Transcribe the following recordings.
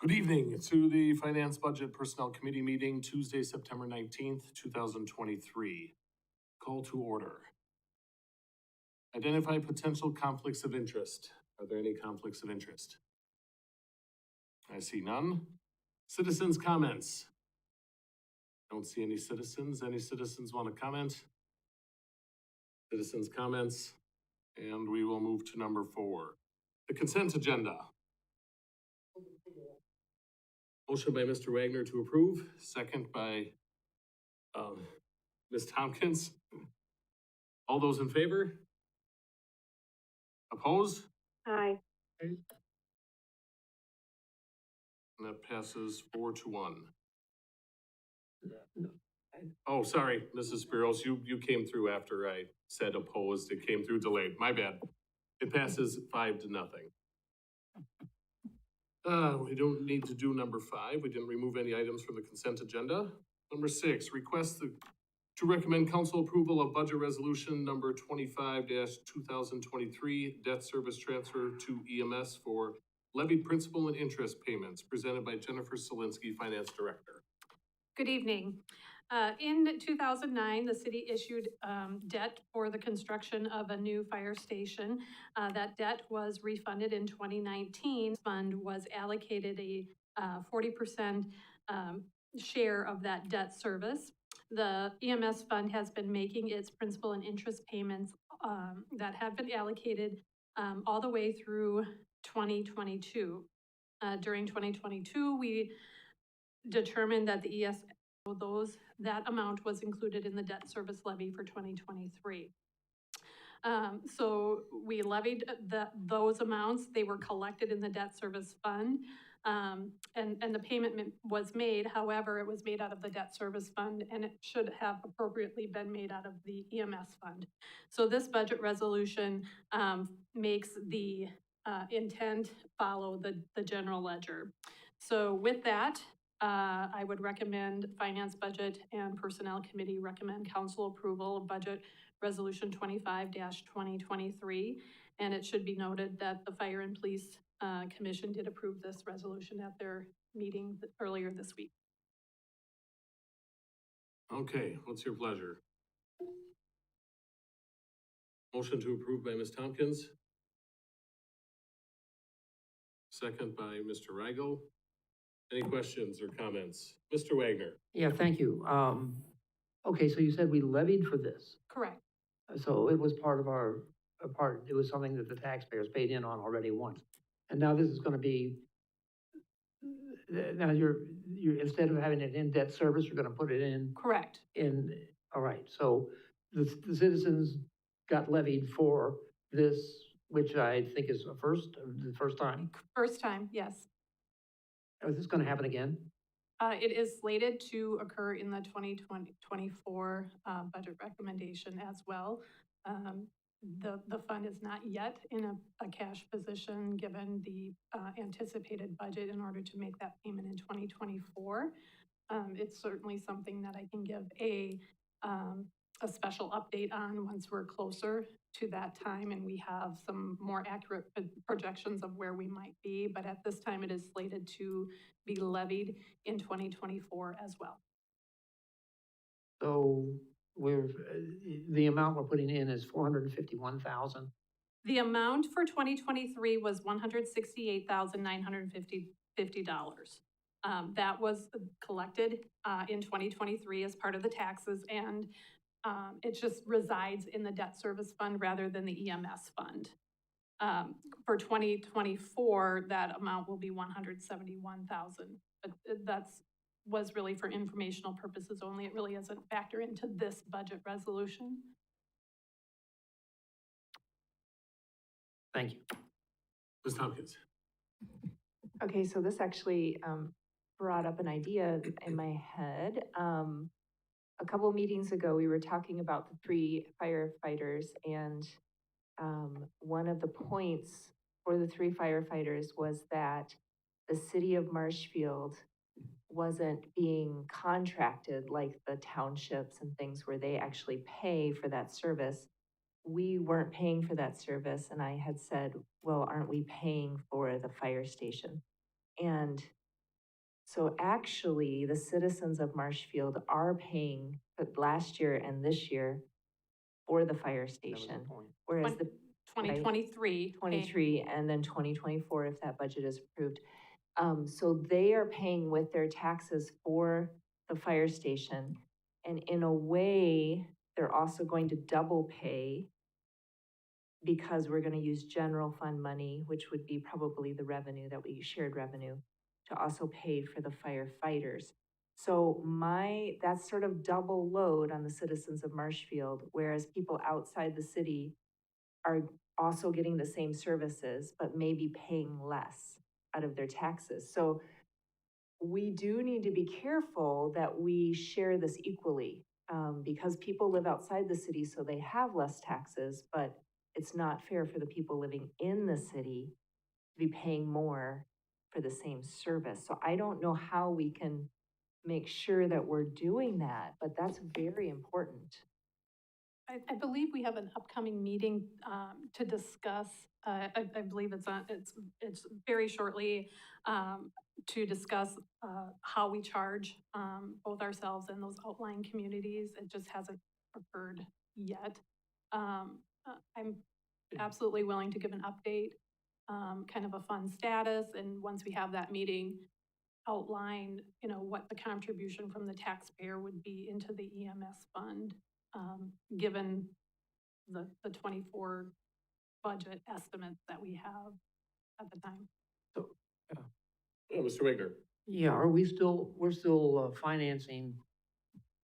Good evening to the Finance Budget Personnel Committee meeting Tuesday, September 19th, 2023. Call to order. Identify potential conflicts of interest. Are there any conflicts of interest? I see none. Citizens' comments. Don't see any citizens. Any citizens want to comment? Citizens' comments. And we will move to number 4. The consent agenda. Motion by Mr. Wagner to approve, second by Ms. Tompkins. All those in favor? Opposed? Aye. And that passes 4-1. Oh, sorry, Mrs. Spiros, you came through after I said opposed. It came through delayed. My bad. It passes 5-0. We don't need to do number 5. We didn't remove any items from the consent agenda. Number 6, to recommend council approval of budget resolution number 25-2023, debt service transfer to EMS for levied principal and interest payments, presented by Jennifer Solinsky, Finance Director. Good evening. In 2009, the city issued debt for the construction of a new fire station. That debt was refunded in 2019. Fund was allocated a 40% share of that debt service. The EMS fund has been making its principal and interest payments that have been allocated all the way through 2022. During 2022, we determined that the that amount was included in the debt service levy for 2023. So we levied those amounts. They were collected in the debt service fund, and the payment was made. However, it was made out of the debt service fund, and it should have appropriately been made out of the EMS fund. So this budget resolution makes the intent follow the general ledger. So with that, I would recommend Finance, Budget, and Personnel Committee recommend council approval of Budget Resolution 25-2023. And it should be noted that the Fire and Police Commission did approve this resolution at their meeting earlier this week. Okay, what's your pleasure? Motion to approve by Ms. Tompkins. Second by Mr. Reigel. Any questions or comments? Mr. Wagner. Yeah, thank you. Okay, so you said we levied for this. Correct. So it was part of it was something that the taxpayers paid in on already once. And now this is gonna be, now you're instead of having it in debt service, you're gonna put it in. Correct. All right, so the citizens got levied for this, which I think is the first time. First time, yes. Is this gonna happen again? It is slated to occur in the 2024 budget recommendation as well. The fund is not yet in a cash position given the anticipated budget in order to make that payment in 2024. It's certainly something that I can give a special update on once we're closer to that time and we have some more accurate projections of where we might be. But at this time, it is slated to be levied in 2024 as well. So the amount we're putting in is $451,000. The amount for 2023 was $168,950. That was collected in 2023 as part of the taxes, and it just resides in the debt service fund rather than the EMS fund. For 2024, that amount will be $171,000. But was really for informational purposes only. It really doesn't factor into this budget resolution. Thank you. Ms. Tompkins. Okay, so this actually brought up an idea in my head. A couple meetings ago, we were talking about the 3 firefighters, and one of the points for the 3 firefighters was that the city of Marshfield wasn't being contracted like the townships and things where they actually pay for that service. We weren't paying for that service, and I had said, well, aren't we paying for the fire station? And So actually, the citizens of Marshfield are paying last year and this year for the fire That was the station. point. Whereas the 2023. 23 and then 2024, if that budget is approved. So they are paying with their taxes for the fire station. And in a way, they're also going to double pay because we're gonna use general fund money, which would be probably the revenue that we shared revenue, to also pay for the firefighters. So that's sort of double load on the citizens of Marshfield, whereas people outside the city are also getting the same services, but maybe paying less out of their taxes. So we do need to be careful that we share this equally, because people live outside the city, so they have less taxes, but it's not fair for the people living in the city to be paying more for the same service. So I don't know how we can make sure that we're doing that, but that's very important. I believe we have an upcoming meeting to discuss, I believe it's very shortly, to discuss how we charge both ourselves and those outlying communities. It just hasn't occurred yet. I'm absolutely willing to give an update, kind of a fund status, and once we have that meeting, outline, what the contribution from the taxpayer would be into the EMS fund, given the 24 budget estimates that we have at the time. Oh, Mr. Wagner. Yeah, we're still financing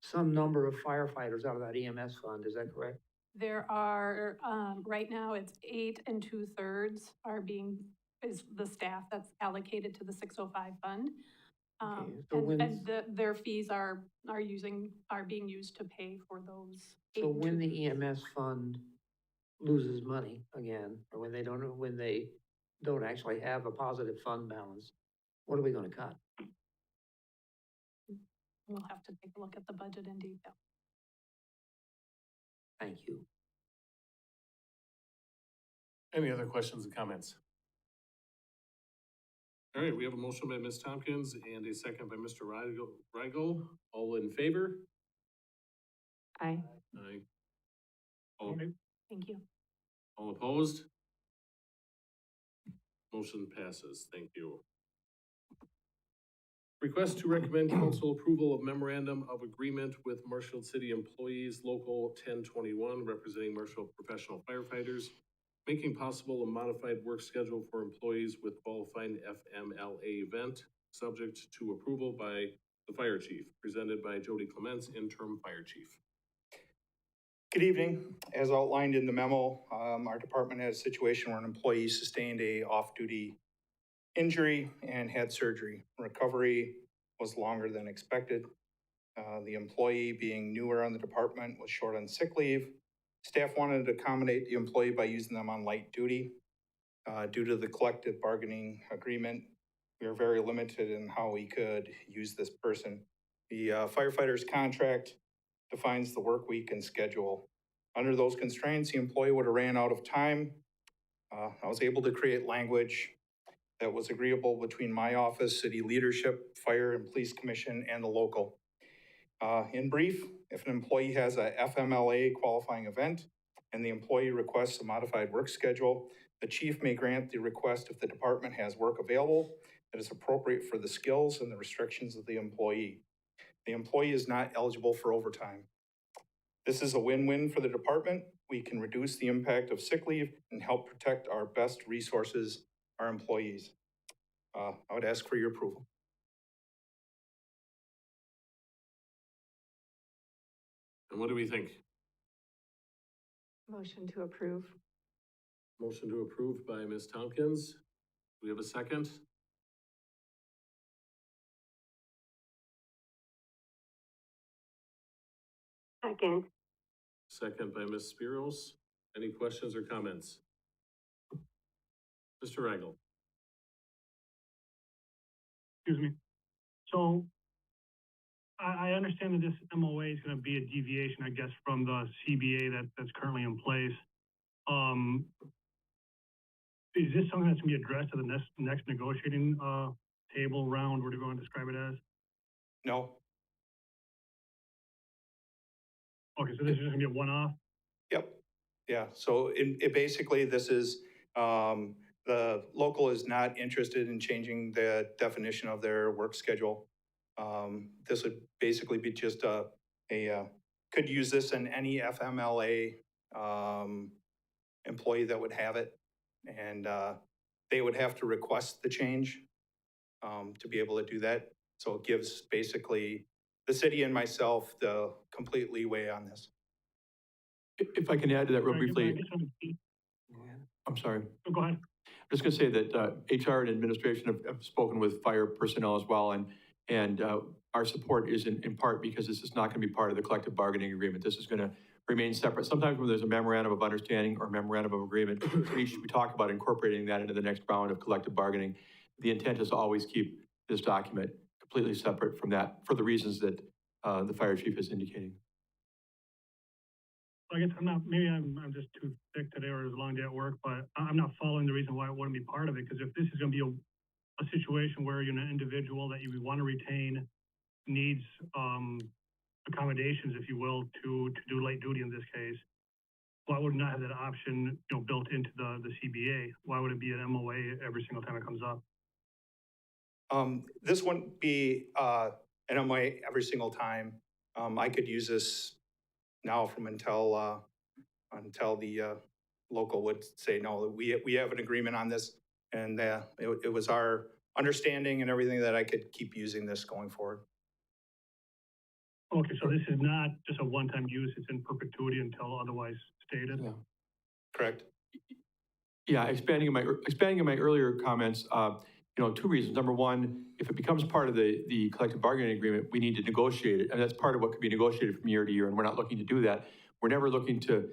some number of firefighters out of that EMS fund, is that correct? There are, right now, it's 8 2/3 is the staff that's allocated to the 605 fund. Okay, so And their fees are being used to pay for those. So when the EMS fund loses money again, or when they don't actually have a positive fund balance, what are we gonna cut? We'll have to take a look at the budget in detail. Thank you. Any other questions and comments? All right, we have a motion by Ms. Tompkins and a second by Mr. Rigel. All in favor? Aye. Aye. Thank you. All opposed? Motion passes. Thank you. Request to recommend council approval of memorandum of agreement with Marshfield City Employees Local 1021, representing Marshfield professional firefighters, making possible a modified work schedule for employees with qualifying FMLA event, subject to approval by the fire chief, presented by Jody Clements, interim fire chief. Good evening. As outlined in the memo, our department had a situation where an employee sustained a off-duty injury and had surgery. Recovery was longer than expected. The employee, being newer on the department, was short on sick leave. Staff wanted to accommodate the employee by using them on light duty. Due to the collective bargaining agreement, we are very limited in how we could use this person. The firefighter's contract defines the work week and schedule. Under those constraints, the employee would have ran out of time. I was able to create language that was agreeable between my office, city leadership, fire and police commission, and the local. In brief, if an employee has a FMLA qualifying event and the employee requests a modified work schedule, the chief may grant the request if the department has work available that is appropriate for the skills and the restrictions of the employee. The employee is not eligible for overtime. This is a win-win for the department. We can reduce the impact of sick leave and help protect our best resources, our employees. I would ask for your approval. And what do we think? Motion to approve. Motion to approve by Ms. Tompkins. Do we have a second? Second. Second by Ms. Spiros. Any questions or comments? Mr. Rigel. Excuse me. So I understand that this MOA is going to be a deviation, I guess, from the CBA that's currently in place. Is this something that's going to be addressed at the next negotiating table, round, whatever you want to describe it as? No, Okay, so this is just gonna be a one-off? yep, yeah, so it basically, this is, the local is not interested in changing the definition of their work schedule. This would basically be just could use this in any FMLA, employee that would have it. And, they would have to request the change, to be able to do that. So it gives basically the city and myself the complete leeway on this. If I can add to that real Can I get- briefly, can I get I'm sorry. some- Go ahead. I'm just gonna say that, HR and administration have spoken with fire personnel as well, and our support is in part because this is not gonna be part of the collective bargaining agreement. This is gonna remain separate. Sometimes when there's a memorandum of understanding or memorandum of agreement, we talk about incorporating that into the next round of collective bargaining. The intent is to always keep this document completely separate from that, for the reasons that, the fire chief is indicating. I guess maybe I'm just too thick today or it was a long day at work, but I'm not following the reason why I want to be part of it, because if this is gonna be a situation where you're an individual that you want to retain needs, accommodations, if you will, to do light duty in this case, why would not have that option, built into the CBA? Why would it be an MOA every single time it comes up? This wouldn't be, an MOA every single time. I could use this now from until the, local would say, no, we have an agreement on this. And, it was our understanding and everything that I could keep using this going forward. Okay, so this is not just a one-time use, it's in perpetuity until otherwise stated? Yeah. Correct? Yeah, expanding on my earlier comments, two reasons. Number one, if it becomes part of the collective bargaining agreement, we need to negotiate it, and that's part of what could be negotiated from year to year, and we're not looking to do that. We're never looking to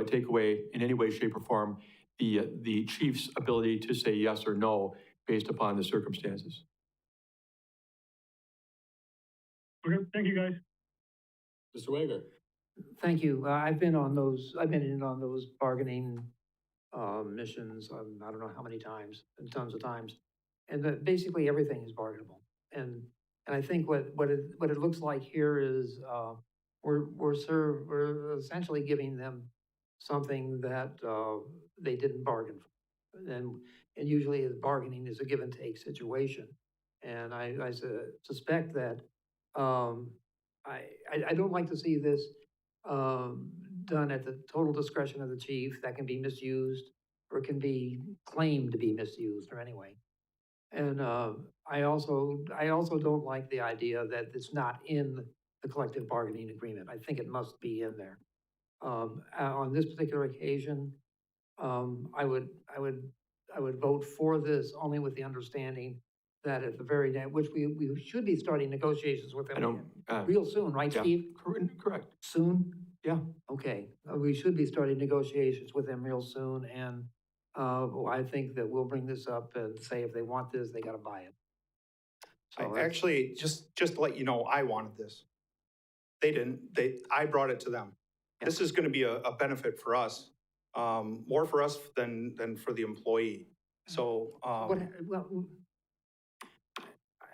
take away in any way, shape, or form the chief's ability to say yes or no based upon the circumstances. Okay, thank you, guys. Mr. Wager? Thank you. I've been in on those bargaining, missions, I don't know how many times, and tons of times. And that basically everything is bargainable. And I think what it looks like here is, we're essentially giving them something that, they didn't bargain for. And usually the bargaining is a give and take situation. And I suspect that, I don't like to see this, done at the total discretion of the chief. That can be misused or can be claimed to be misused or anyway. And, I also don't like the idea that it's not in the collective bargaining agreement. I think it must be in there. On this particular occasion, I would vote for this only with the understanding that at the very end, which we should be starting negotiations with them I don't, real soon, right, yeah. Steve? Correct. Soon? Yeah. Okay, we should be starting negotiations with them real soon, and, I think that we'll bring this up and say if they want this, they gotta buy it. So that's- Actually, just to let you know, I wanted this. They didn't, I brought it to them. This is gonna be a benefit for us, more for us than for the employee. So, Well,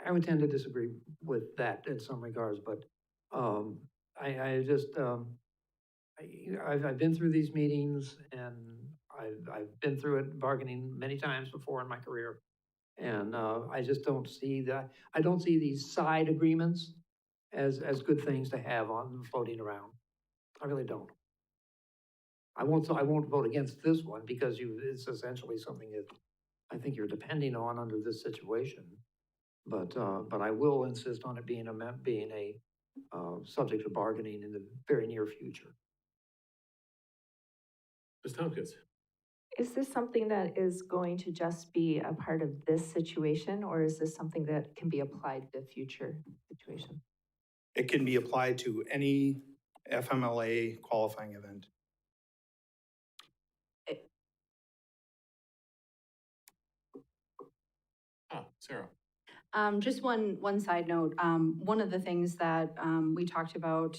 I would tend to disagree with that in some regards, but, I just, I've been through these meetings and I've been through it bargaining many times before in my career. And, I just don't see I don't see these side agreements as good things to have on floating around. I really don't. I won't vote against this one because it's essentially something that I think you're depending on under this situation. But I will insist on it being a subject of bargaining in the very near future. Ms. Tompkins? Is this something that is going to just be a part of this situation, or is this something that can be applied to future situations? it can be applied to any FMLA qualifying event. Sarah? Just one side note, one of the things that, we talked about,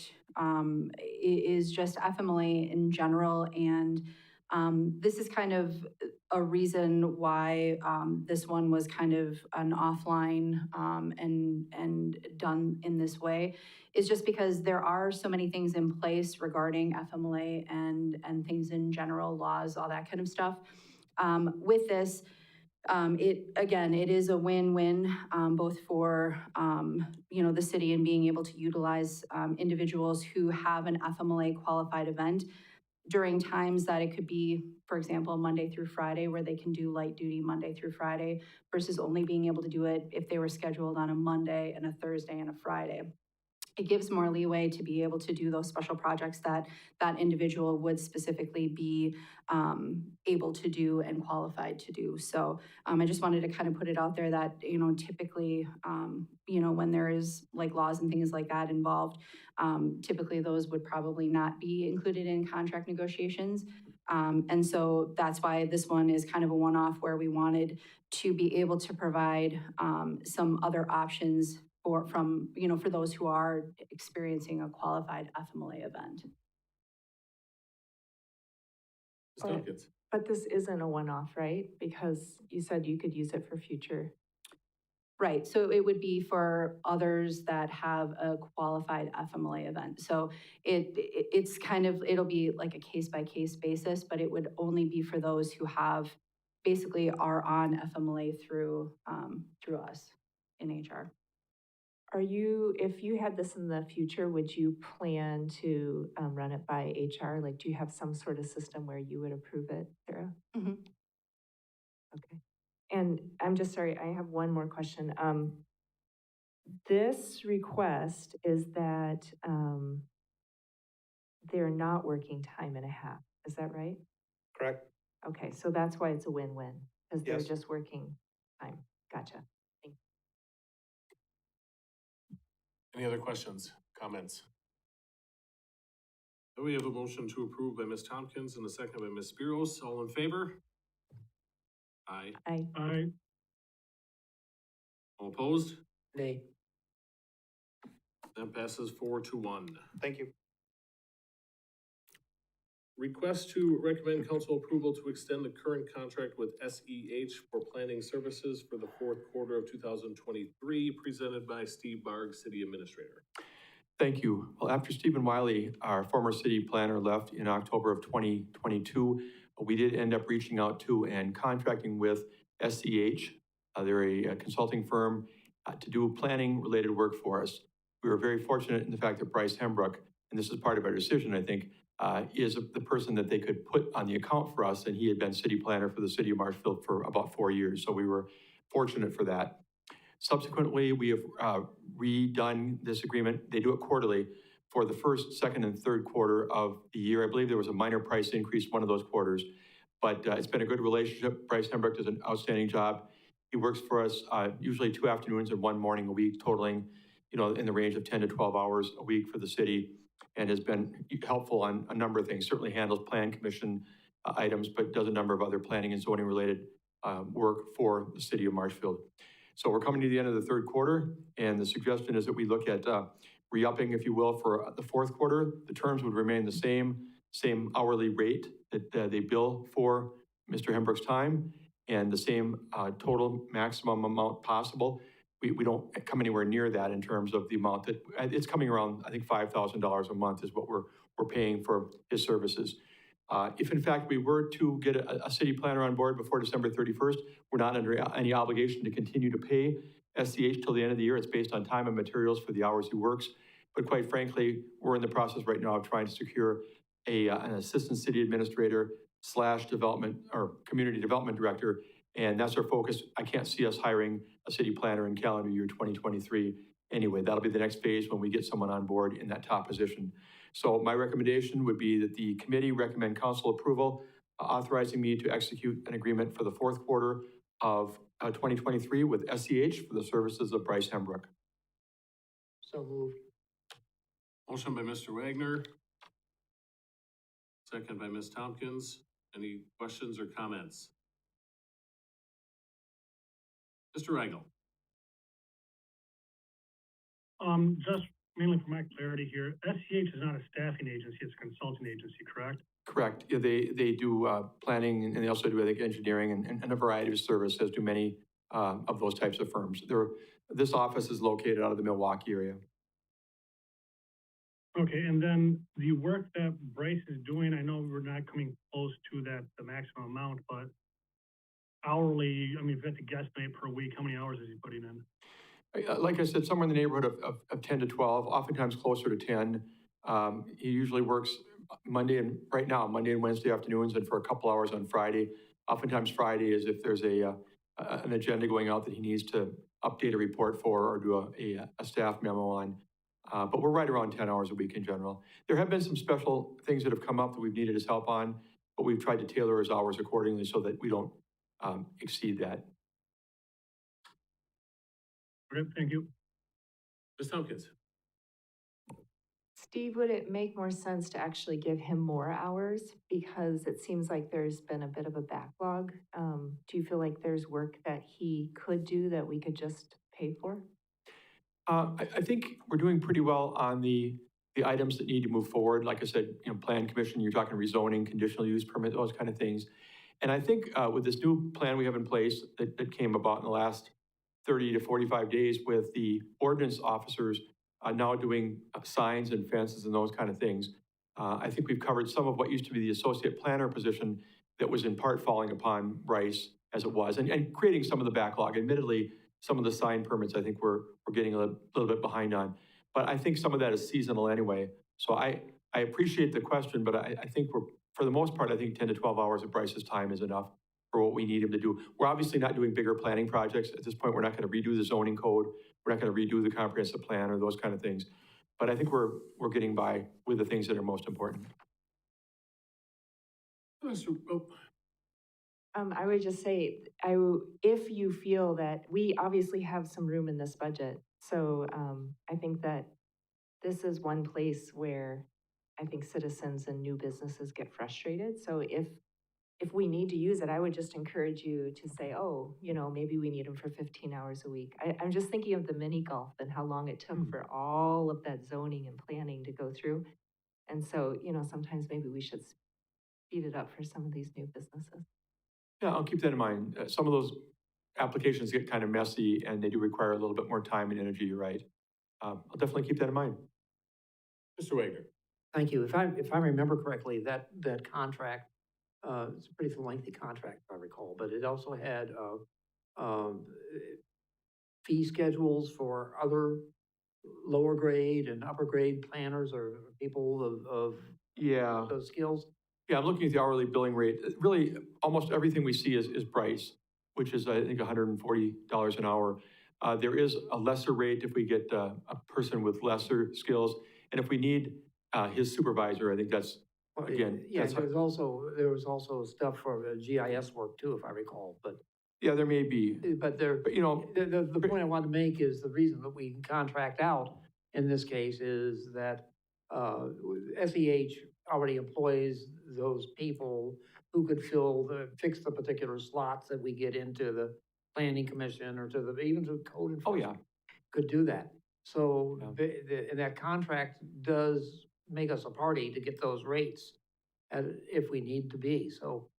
is just FMLA in general and, This is kind of a reason why this one was kind of an offline and done in this way, is just because there are so many things in place regarding FMLA and things in general, laws, all that kind of stuff. With this, it is a win-win, both for, the city and being able to utilize individuals who have an FMLA qualified event during times that it could be, for example, Monday through Friday, where they can do light duty Monday through Friday, versus only being able to do it if they were scheduled on a Monday and a Thursday and a Friday. It gives more leeway to be able to do those special projects that that individual would specifically be able to do and qualified to do. So I just wanted to kind of put it out there that, typically, when there is like laws and things like that involved, typically those would probably not be included in contract negotiations. And so that's why this one is kind of a one-off, where we wanted to be able to provide some other options for those who are experiencing a qualified FMLA event. Ms. Tompkins? But this isn't a one-off, right? Because you said you could use it for future. Right, so it would be for others that have a qualified FMLA event. So it's kind of, it'll be like a case-by-case basis, but it would only be for those who basically are on FMLA through us in HR. If you had this in the future, would you plan to run it by HR? Like, do you have some sort of system where you would approve it, Sarah? Mhm. Okay. And I'm just sorry, I have one more question. This request is that they're not working time and a half. Is that right? Correct? Okay, so that's why it's a win-win, because they're Yes. just working time. Gotcha. Any other questions, comments? Then we have a motion to approve by Ms. Tompkins and a second by Ms. Spiros. All in favor? Aye. Aye. All opposed? Nay. That passes 4-1. Thank you. Request to recommend council approval to extend the current contract with SEH for planning services for the fourth quarter of 2023, presented by Steve Barg, City Administrator. Thank you. Well, after Stephen Wiley, our former city planner, left in October of 2022, we did end up reaching out to and contracting with SEH. They're a consulting firm to do planning-related work for us. We were very fortunate in the fact that Bryce Hembrook, and this is part of our decision, I think, is the person that they could put on the account for us, and he had been city planner for the city of Marshfield for about 4 years, so we were fortunate for that. Subsequently, we have redone this agreement. They do it quarterly for the first, second, and third quarter of the year. I believe there was a minor price increase one of those quarters, but it's been a good relationship. Bryce Hembrook does an outstanding job. He works for us usually 2 afternoons and 1 morning a week, totaling, in the range of 10 to 12 hours a week for the city, and has been helpful on a number of things. Certainly handles plan commission items, but does a number of other planning and zoning related work for the city of Marshfield. So we're coming to the end of the third quarter, and the suggestion is that we look at re-upping, if you will, for the fourth quarter. The terms would remain the same hourly rate that they bill for Mr. Hembrook's time, and the same total maximum amount possible. We don't come anywhere near that in terms of the amount that, it's coming around, I think $5,000 a month is what we're paying for his services. If in fact we were to get a city planner on board before December 31st, we're not under any obligation to continue to pay SCH till the end of the year. It's based on time and materials for the hours he works. But quite frankly, we're in the process right now of trying to secure an assistant city administrator / development or community development director. And that's our focus. I can't see us hiring a city planner in calendar year 2023. Anyway, that'll be the next phase when we get someone on board in that top position. So my recommendation would be that the committee recommend council approval, authorizing me to execute an agreement for the fourth quarter of 2023 with SEH for the services of Bryce Hembrook. So moved. Motion by Mr. Wagner. Second by Ms. Tompkins. Any questions or comments? Mr. Rigel. Just mainly for my clarity here, SCH is not a staffing agency, it's a consulting agency, correct? Correct. Yeah, they do planning and they also do, I think, engineering and a variety of service, as do many of those types of firms. This office is located out of the Milwaukee area. Okay, and then the work that Bryce is doing, I know we're not coming close to that, the maximum amount, but hourly, I mean, if you had to guesstimate per week, how many hours is he putting in? Like I said, somewhere in the neighborhood of 10 to 12, oftentimes closer to 10. He usually works Monday and Wednesday afternoons and for a couple hours on Friday. Oftentimes Friday is if there's an agenda going out that he needs to update a report for or do a staff memo on. But we're right around 10 hours a week in general. There have been some special things that have come up that we've needed his help on, but we've tried to tailor his hours accordingly so that we don't exceed that. Okay, thank you. Ms. Tompkins? Steve, would it make more sense to actually give him more hours? Because it seems like there's been a bit of a backlog. Do you feel like there's work that he could do that we could just pay for? I think we're doing pretty well on the items that need to move forward. Like I said, plan commission, you're talking rezoning, conditional use permit, those kind of things. And I think with this new plan we have in place that came about in the last 30 to 45 days with the ordinance officers now doing signs and fences and those kind of things, I think we've covered some of what used to be the associate planner position that was in part falling upon Bryce as it was, and creating some of the backlog. Admittedly, some of the sign permits I think we're getting a little bit behind on. But I think some of that is seasonal anyway. So I appreciate the question, but I think for the most part, I think 10 to 12 hours of Bryce's time is enough for what we need him to do. We're obviously not doing bigger planning projects. At this point, we're not going to redo the zoning code. We're not going to redo the comprehensive plan or those kind of things. But I think we're getting by with the things that are most important. I would just say, if you feel that we obviously have some room in this budget, so I think that this is one place where I think citizens and new businesses get frustrated. So if we need to use it, I would just encourage you to say, oh, maybe we need them for 15 hours a week. I'm just thinking of the mini golf and how long it took for all of that zoning and planning to go through. And so, sometimes maybe we should speed it up for some of these new businesses. Yeah, I'll keep that in mind. Some of those applications get kind of messy and they do require a little bit more time and energy, you're right. I'll definitely keep that in mind. Mr. Wagner? Thank you. If I remember correctly, that contract, it's a pretty lengthy contract, if I recall, but it also had fee schedules for other lower grade and upper grade planners or people of Yeah. those skills. Yeah, I'm looking at the hourly billing rate. Really, almost everything we see is Bryce, which is, I think, $140 an hour. There is a lesser rate if we get a person with lesser skills. And if we need his supervisor, I think that's, again. Yeah, that's there was also stuff for the GIS work too, if I recall, but. Yeah, there may be. But the point I want to make is the reason that we contract out in this case is that SEH already employs those people who could fix the particular slots that we get into the planning commission or even to code enforcement. Oh, yeah. Could do that. So Yeah. and that contract does make us a party to get those rates if we need to be. So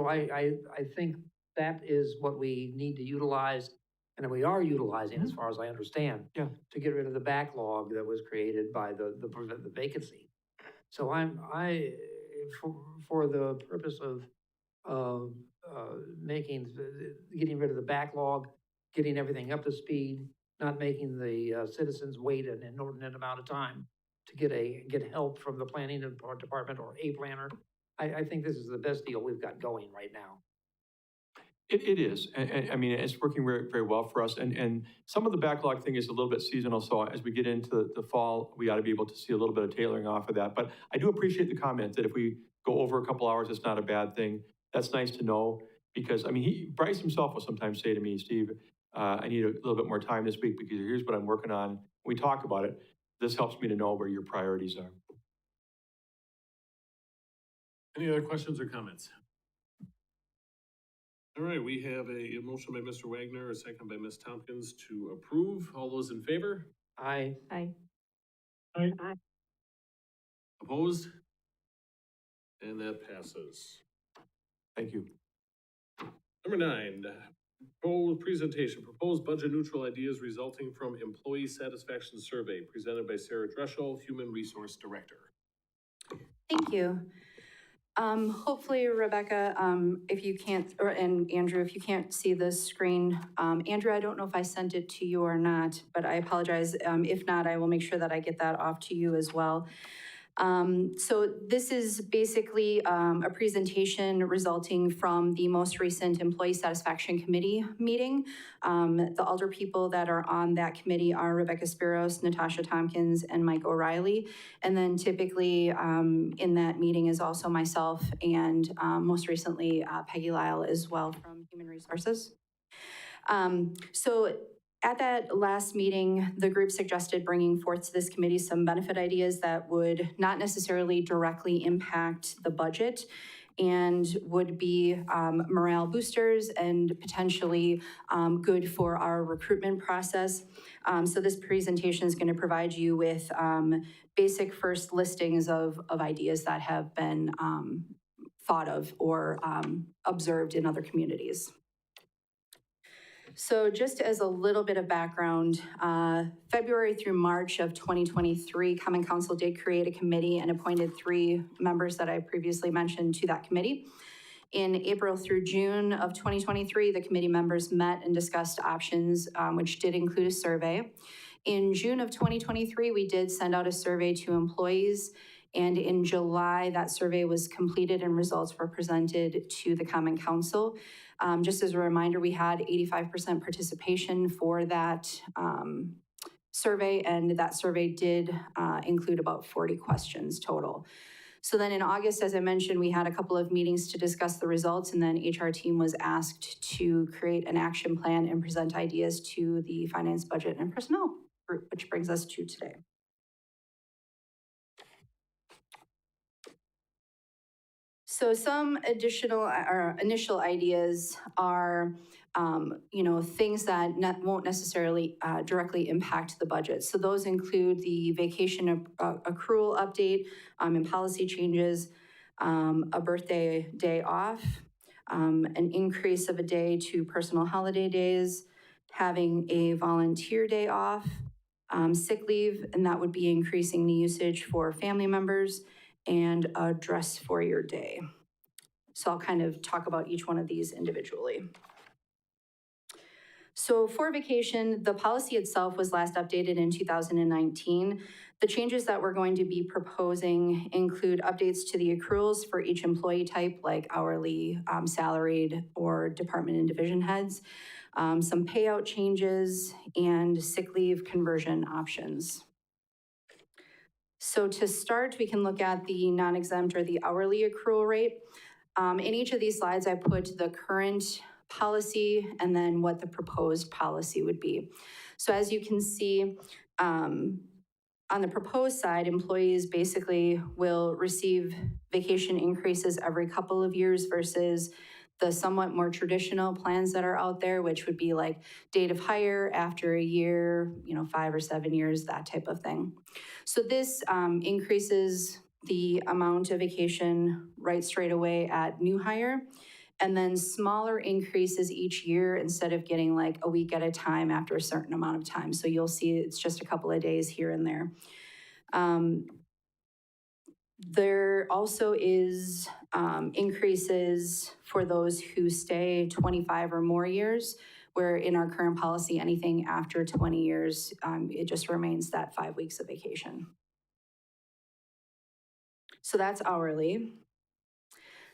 I think that is what we need to utilize and we are utilizing as far as I understand. Yeah. To get rid of the backlog that was created by the vacancy. So for the purpose of getting rid of the backlog, getting everything up to speed, not making the citizens wait an inordinate amount of time to get help from the planning department or a planner. I think this is the best deal we've got going right now. It is. And I mean, it's working very, very well for us. And some of the backlog thing is a little bit seasonal. So as we get into the fall, we ought to be able to see a little bit of tailoring off of that. But I do appreciate the comment that if we go over a couple hours, it's not a bad thing. That's nice to know because, I mean, Bryce himself will sometimes say to me, Steve, I need a little bit more time this week because here's what I'm working on. We talk about it. This helps me to know where your priorities are. Any other questions or comments? All right, we have a motion by Mr. Wagner, a second by Ms. Tompkins to approve. All those in favor? Aye. Opposed? And that passes. Thank you. Number 9, proposed budget neutral ideas resulting from employee satisfaction survey presented by Sarah Dreschel, Human Resource Director. Thank you. Hopefully, Rebecca, if you can't, and Andrew, if you can't see the screen, Andrew, I don't know if I sent it to you or not, but I apologize. If not, I will make sure that I get that off to you as well. So this is basically a presentation resulting from the most recent Employee Satisfaction Committee meeting. The alder people that are on that committee are Rebecca Spiros, Natasha Tompkins, and Mike O'Reilly. And then typically in that meeting is also myself and most recently Peggy Lyle as well from Human Resources. So at that last meeting, the group suggested bringing forth to this committee some benefit ideas that would not necessarily directly impact the budget and would be morale boosters and potentially good for our recruitment process. So this presentation is going to provide you with basic first listings of ideas that have been thought of or observed in other communities. So just as a little bit of background, February through March of 2023, Common Council did create a committee and appointed 3 members that I previously mentioned to that committee. In April through June of 2023, the committee members met and discussed options, which did include a survey. In June of 2023, we did send out a survey to employees, and in July, that survey was completed and results were presented to the Common Council. Just as a reminder, we had 85% participation for that survey, and that survey did include about 40 questions total. So then in August, as I mentioned, we had a couple of meetings to discuss the results, and then HR team was asked to create an action plan and present ideas to the Finance, Budget, and Personnel group, which brings us to today. So some additional or initial ideas are, things that won't necessarily directly impact the budget. So those include the vacation accrual update and policy changes, a birthday day off, an increase of a day to personal holiday days, having a volunteer day off, sick leave, and that would be increasing the usage for family members, and a dress for your day. So I'll kind of talk about each one of these individually. So for vacation, the policy itself was last updated in 2019. The changes that we're going to be proposing include updates to the accruals for each employee type, like hourly, salaried, or department and division heads, some payout changes, and sick leave conversion options. So to start, we can look at the non-exempt or the hourly accrual rate. In each of these slides, I put the current policy and then what the proposed policy would be. So as you can see, on the proposed side, employees basically will receive vacation increases every couple of years versus the somewhat more traditional plans that are out there, which would be like date of hire after a year, 5 or 7 years, that type of thing. So this increases the amount of vacation right straight away at new hire, and then smaller increases each year instead of getting like a week at a time after a certain amount of time. So you'll see it's just a couple of days here and there. There also is increases for those who stay 25 or more years, where in our current policy, anything after 20 years, it just remains that 5 weeks of vacation. So that's hourly.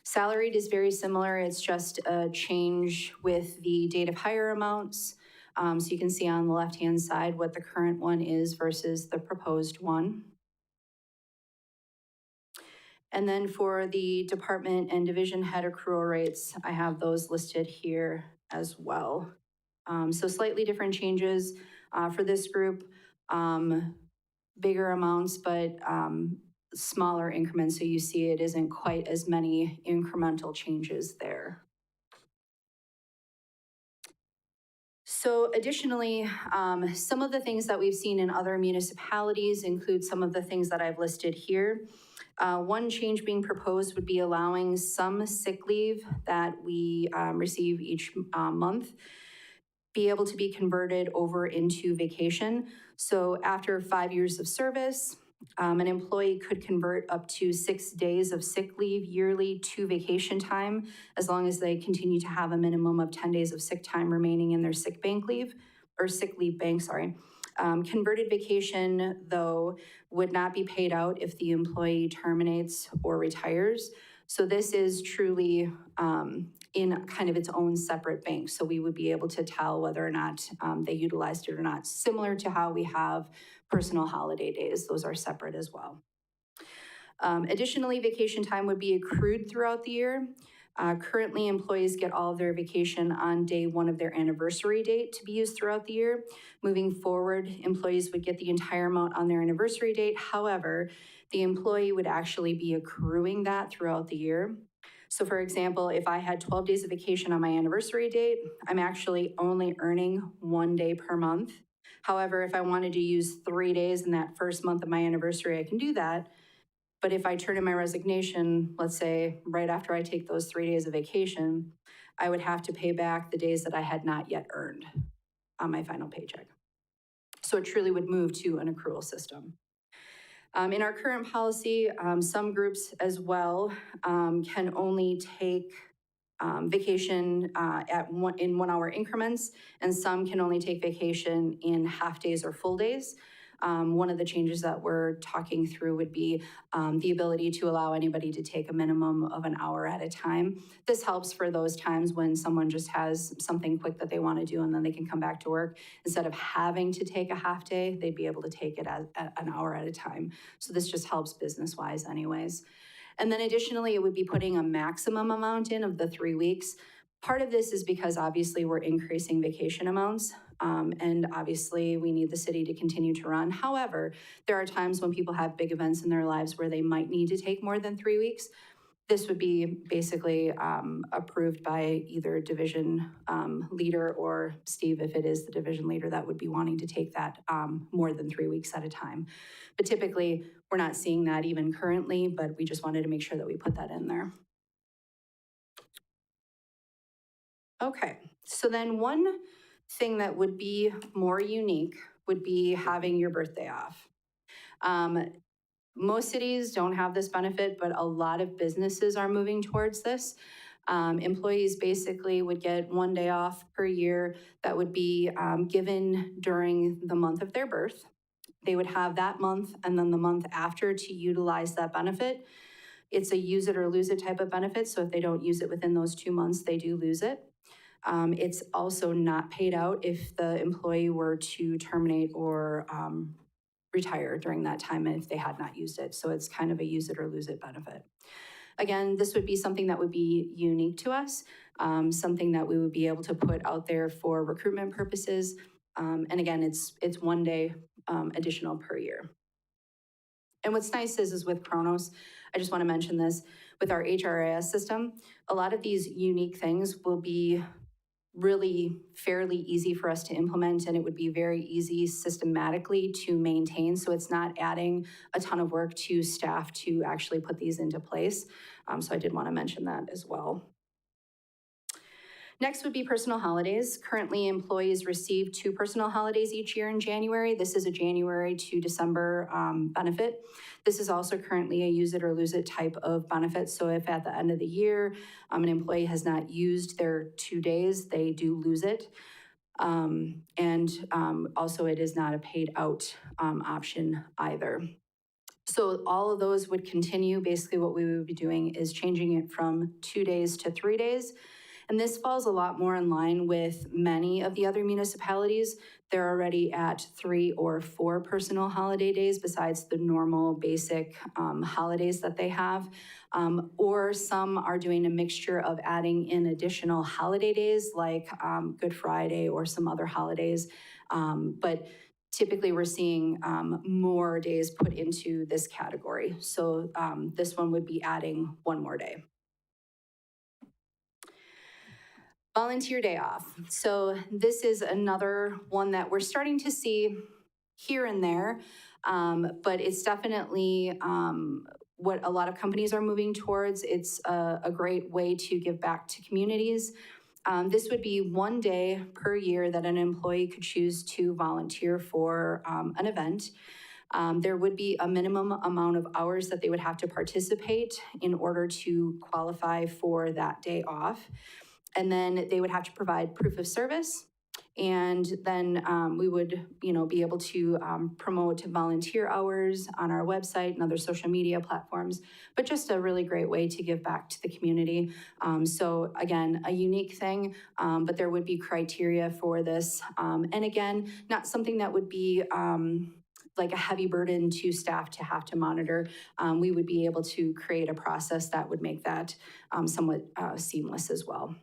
Salaried is very similar. It's just a change with the date of hire amounts. So you can see on the left-hand side what the current one is versus the proposed one. And then for the department and division head accrual rates, I have those listed here as well. So slightly different changes for this group, bigger amounts, but smaller increments. So you see it isn't quite as many incremental changes there. So additionally, some of the things that we've seen in other municipalities include some of the things that I've listed here. One change being proposed would be allowing some sick leave that we receive each month be able to be converted over into vacation. So after 5 years of service, an employee could convert up to 6 days of sick leave yearly to vacation time, as long as they continue to have a minimum of 10 days of sick time remaining in their sick leave bank, sorry. Converted vacation, though, would not be paid out if the employee terminates or retires. So this is truly in kind of its own separate bank. So we would be able to tell whether or not they utilized it or not, similar to how we have personal holiday days. Those are separate as well. Additionally, vacation time would be accrued throughout the year. Currently, employees get all of their vacation on day one of their anniversary date to be used throughout the year. Moving forward, employees would get the entire amount on their anniversary date. However, the employee would actually be accruing that throughout the year. So for example, if I had 12 days of vacation on my anniversary date, I'm actually only earning 1 day per month. However, if I wanted to use 3 days in that first month of my anniversary, I can do that. But if I turn in my resignation, let's say right after I take those 3 days of vacation, I would have to pay back the days that I had not yet earned on my final paycheck. So it truly would move to an accrual system. In our current policy, some groups as well can only take vacation in 1 hour increments, and some can only take vacation in half days or full days. One of the changes that we're talking through would be the ability to allow anybody to take a minimum of an hour at a time. This helps for those times when someone just has something quick that they want to do and then they can come back to work. Instead of having to take a half day, they'd be able to take it at an hour at a time. So this just helps business-wise anyways. And then additionally, it would be putting a maximum amount in of the 3 weeks. Part of this is because obviously we're increasing vacation amounts, and obviously we need the city to continue to run. However, there are times when people have big events in their lives where they might need to take more than 3 weeks. This would be basically approved by either division leader or Steve, if it is the division leader that would be wanting to take that more than 3 weeks at a time. But typically, we're not seeing that even currently, but we just wanted to make sure that we put that in there. Okay, so then one thing that would be more unique would be having your birthday off. Most cities don't have this benefit, but a lot of businesses are moving towards this. Employees basically would get 1 day off per year that would be given during the month of their birth. They would have that month and then the month after to utilize that benefit. It's a use it or lose it type of benefit, so if they don't use it within those 2 months, they do lose it. It's also not paid out if the employee were to terminate or retire during that time if they had not used it. So it's kind of a use it or lose it benefit. Again, this would be something that would be unique to us, something that we would be able to put out there for recruitment purposes. And again, it's 1 day additional per year. And what's nice is with Kronos, I just want to mention this, with our HRIS system, a lot of these unique things will be really fairly easy for us to implement, and it would be very easy systematically to maintain. So it's not adding a ton of work to staff to actually put these into place. So I did want to mention that as well. Next would be personal holidays. Currently, employees receive 2 personal holidays each year in January. This is a January to December benefit. This is also currently a use it or lose it type of benefit. So if at the end of the year, an employee has not used their 2 days, they do lose it. Also it is not a paid out option either. So all of those would continue. Basically what we would be doing is changing it from 2 days to 3 days. And this falls a lot more in line with many of the other municipalities. They're already at 3 or 4 personal holiday days besides the normal basic holidays that they have. Or some are doing a mixture of adding in additional holiday days like Good Friday or some other holidays. But typically we're seeing more days put into this category. So this one would be adding 1 more day. Volunteer day off. So this is another one that we're starting to see here and there, but it's definitely what a lot of companies are moving towards. It's a great way to give back to communities. This would be one day per year that an employee could choose to volunteer for an event. There would be a minimum amount of hours that they would have to participate in order to qualify for that day off. And then they would have to provide proof of service. And then we would, be able to promote volunteer hours on our website and other social media platforms, but just a really great way to give back to the community. So again, a unique thing, but there would be criteria for this. And again, not something that would be like a heavy burden to staff to have to monitor. We would be able to create a process that would make that somewhat seamless as well.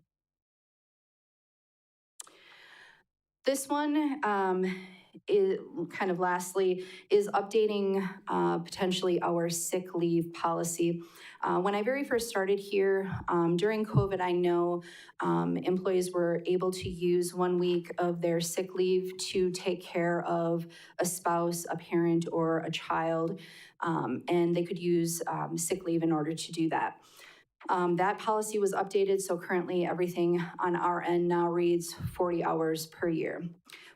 This one is kind of lastly is updating potentially our sick leave policy. When I very first started here during COVID, I know employees were able to use 1 week of their sick leave to take care of a spouse, a parent, or a child, and they could use sick leave in order to do that. That policy was updated, so currently everything on our end now reads 40 hours per year.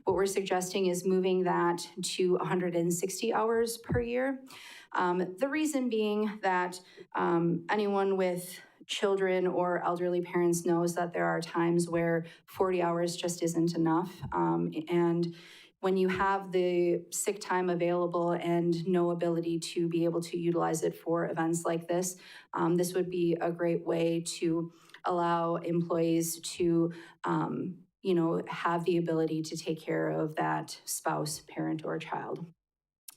What we're suggesting is moving that to 160 hours per year. The reason being that anyone with children or elderly parents knows that there are times where 40 hours just isn't enough. And when you have the sick time available and no ability to be able to utilize it for events like this, this would be a great way to allow employees to, have the ability to take care of that spouse, parent, or child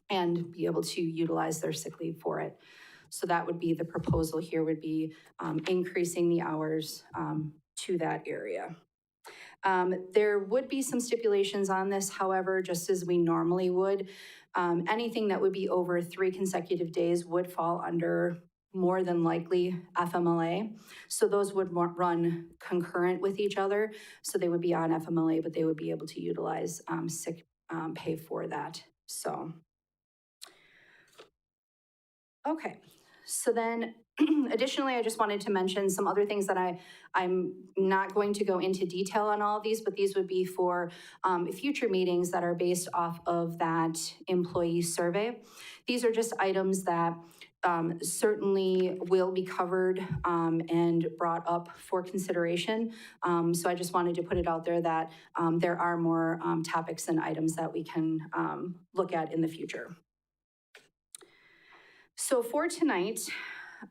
and be able to utilize their sick leave for it. So that would be the proposal here, would be increasing the hours to that area. There would be some stipulations on this, however, just as we normally would. Anything that would be over 3 consecutive days would fall under more than likely FMLA. So those would run concurrent with each other. So they would be on FMLA, but they would be able to utilize sick pay for that. So, okay. So then additionally, I just wanted to mention some other things that I'm not going to go into detail on all of these, but these would be for future meetings that are based off of that employee survey. These are just items that certainly will be covered and brought up for consideration. So I just wanted to put it out there that there are more topics and items that we can look at in the future. So for tonight,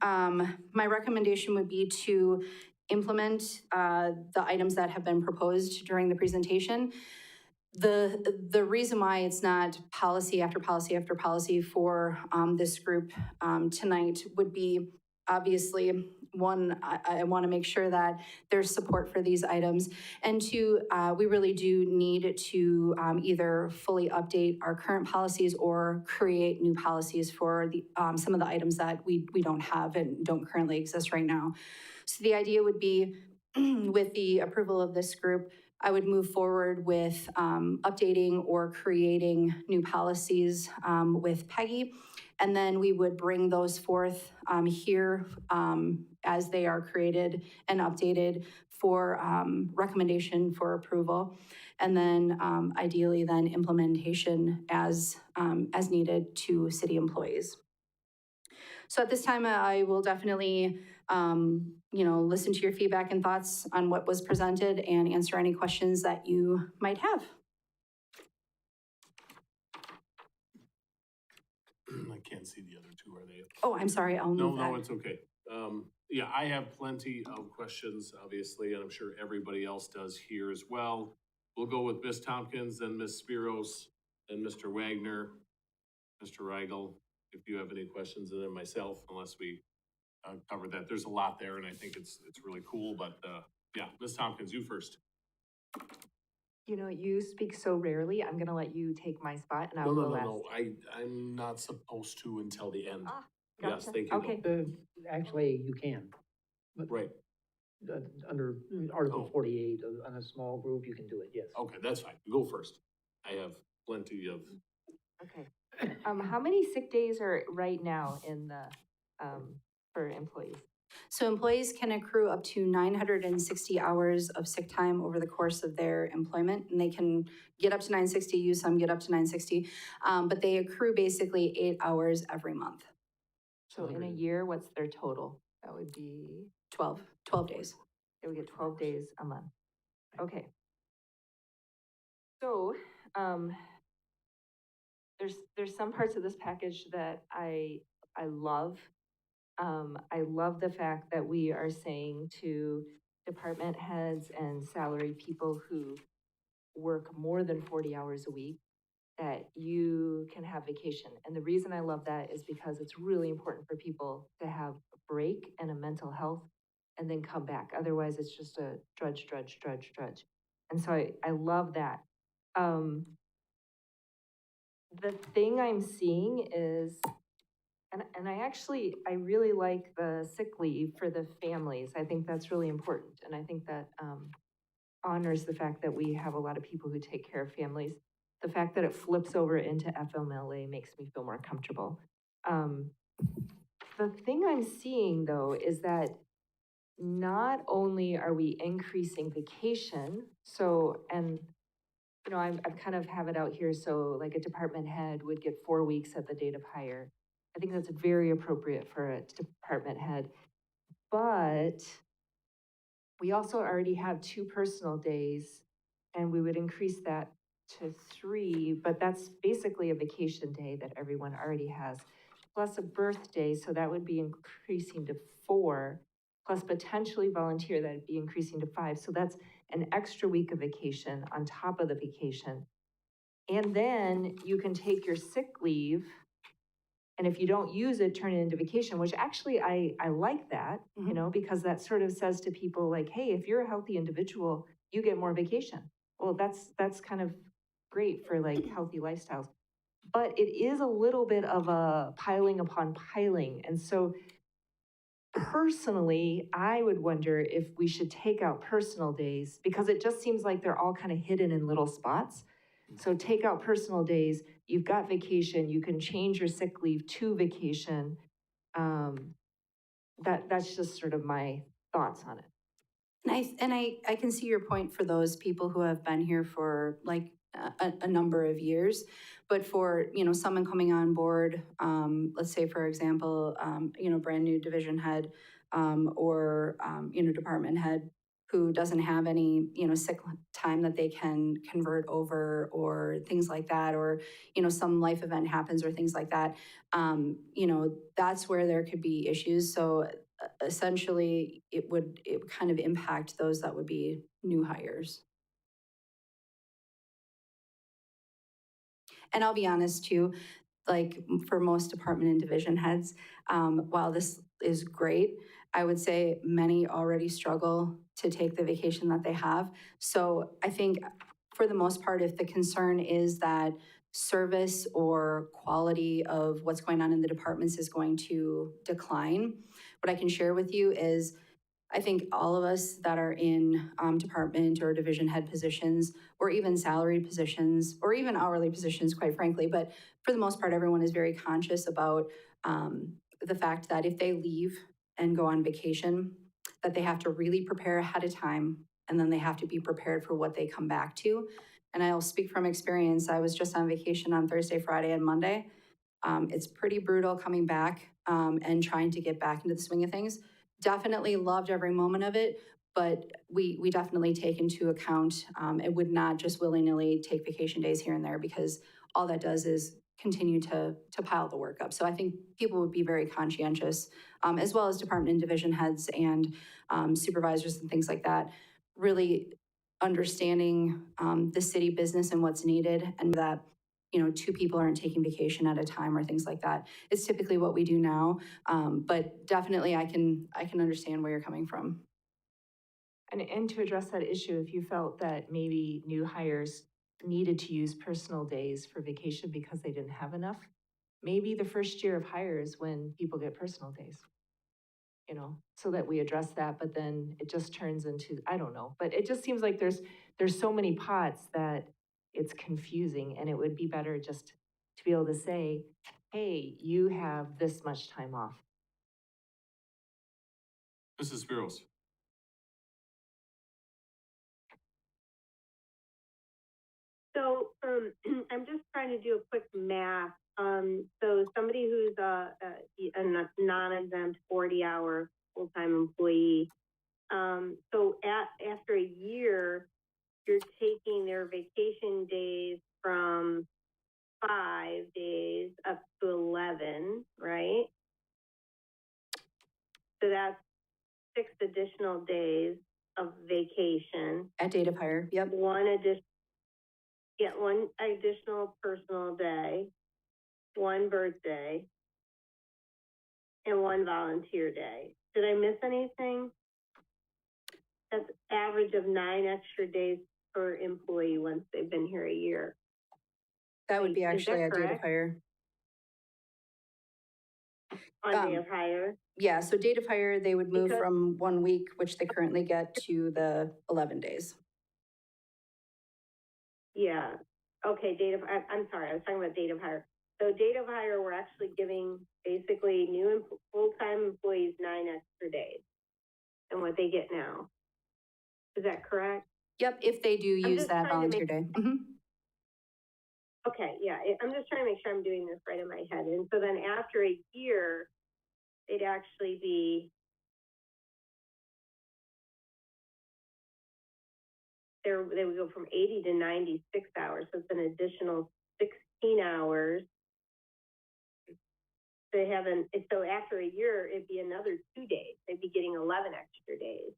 my recommendation would be to implement the items that have been proposed during the presentation. The reason why it's not policy after policy after policy for this group tonight would be, obviously, one, I want to make sure that there's support for these items, and two, we really do need to either fully update our current policies or create new policies for the some of the items that we don't have and don't currently exist right now. So the idea would be, with the approval of this group, I would move forward with updating or creating new policies with Peggy, and then we would bring those forth here as they are created and updated for recommendation for approval, and then ideally then implementation as needed to city employees. So at this time, I will definitely, listen to your feedback and thoughts on what was presented and answer any questions that you might have. I can't see the other two, are they? Oh, I'm sorry, I'll move that. No, it's okay. Yeah, I have plenty of questions, obviously, and I'm sure everybody else does here as well. We'll go with Ms. Tompkins, then Ms. Spiros, then Mr. Wagner, Mr. Rigel, if you have any questions, and then myself, unless we cover that. There's a lot there, and I think it's really cool, but yeah, Ms. Tompkins, you first. You speak so rarely. I'm gonna let you take my spot and I'll go last. No, I'm not supposed to until the end. Ah, Yes, gotcha. thank you. Okay. Actually, you can. Right. under Article Oh. 48, on a small group, you can do it, yes. Okay, that's fine. You go first. I have plenty of, Okay. How many sick days are right now in the, for employees? So employees can accrue up to 960 hours of sick time over the course of their employment, and they can get up to 960, use some, get up to 960, but they accrue basically 8 hours every month, So in a year, what's their total? That would be, 12 days. they would get 12 days a month. Okay. So, there's some parts of this package that I love. I love the fact that we are saying to department heads and salary people who work more than 40 hours a week, that you can have vacation. And the reason I love that is because it's really important for people to have a break and a mental health and then come back. Otherwise, it's just a drudge. And so I love that. The thing I'm seeing is, and I really like the sick leave for the families. I think that's really important. And I think that honors the fact that we have a lot of people who take care of families. The fact that it flips over into FMLA makes me feel more comfortable. The thing I'm seeing though is that not only are we increasing vacation, so, and you know, I've kind of have it out here, so like a department head would get 4 weeks at the date of hire. I think that's very appropriate for a department head. But we also already have 2 personal days, and we would increase that to 3, but that's basically a vacation day that everyone already has, plus a birthday, so that would be increasing to 4, plus potentially volunteer, that'd be increasing to 5. So that's an extra week of vacation on top of the vacation. And then you can take your sick leave, and if you don't use it, turn it into vacation, which actually I like that, you know, because that sort of says to people like, hey, if you're a healthy individual, you get more vacation. Well, that's kind of great for like healthy lifestyles. But it is a little bit of a piling upon piling. And so personally, I would wonder if we should take out personal days, because it just seems like they're all kind of hidden in little spots. So take out personal days, you've got vacation, you can change your sick leave to vacation. That's just sort of my thoughts on it. And I can see your point for those people who have been here for like a number of years. But for, you know, someone coming on board, let's say, for example, you know, brand new division head, or, you know, department head who doesn't have any, you know, sick time that they can convert over or things like that, or, you know, some life event happens or things like that, you know, that's where there could be issues. So essentially, it would kind of impact those that would be new hires. And I'll be honest too, like for most department and division heads, while this is great, I would say many already struggle to take the vacation that they have. So I think for the most part, if the concern is that service or quality of what's going on in the departments is going to decline, what I can share with you is I think all of us that are in department or division head positions, or even salaried positions, or even hourly positions, quite frankly, but for the most part, everyone is very conscious about the fact that if they leave and go on vacation, that they have to really prepare ahead of time, and then they have to be prepared for what they come back to. And I'll speak from experience. I was just on vacation on Thursday, Friday, and Monday. It's pretty brutal coming back and trying to get back into the swing of things. Definitely loved every moment of it, but we definitely take into account, it would not just willy-nilly take vacation days here and there, because all that does is continue to pile the work up. So I think people would be very conscientious, as well as department and division heads and supervisors and things like that, really understanding the city business and what's needed, and that, you know, 2 people aren't taking vacation at a time or things like that. It's typically what we do now, but definitely I can understand where you're coming from. And to address that issue, if you felt that maybe new hires needed to use personal days for vacation because they didn't have enough, maybe the first year of hire is when people get personal days. you know, so that we address that, but then it just turns into, I don't know, but it just seems like there's so many pots that it's confusing, and it would be better just to be able to say, hey, you have this much time off. Mrs. Spiros. So, I'm just trying to do a quick math. So somebody who's a non-exempt 40-hour full-time employee, so after a year, you're taking their vacation days from 5 days up to 11, right? So that's 6 additional days of vacation. At date of hire, yep. One additional personal day, 1 birthday, and 1 volunteer day. Did I miss anything? That's average of 9 extra days per employee once they've been here a year. That would be Is that actually at date of correct? hire. On day of hire? Yeah, so date of hire, they would move Because- from 1 week, which they currently get, to the 11 days. Yeah, okay, I'm sorry, I was talking about date of hire. So date of hire, we're actually giving basically full-time employees 9 extra days than what they get now. Is that correct? Yep, if they do I'm use just that trying to volunteer day. Mhm. Okay, yeah, I'm just trying to make sure I'm doing this right in my head. And so then after a year, it'd actually be they would go from 80 to 96 hours. So it's an additional 16 hours. So after a year, it'd be another 2 days. They'd be getting 11 extra days.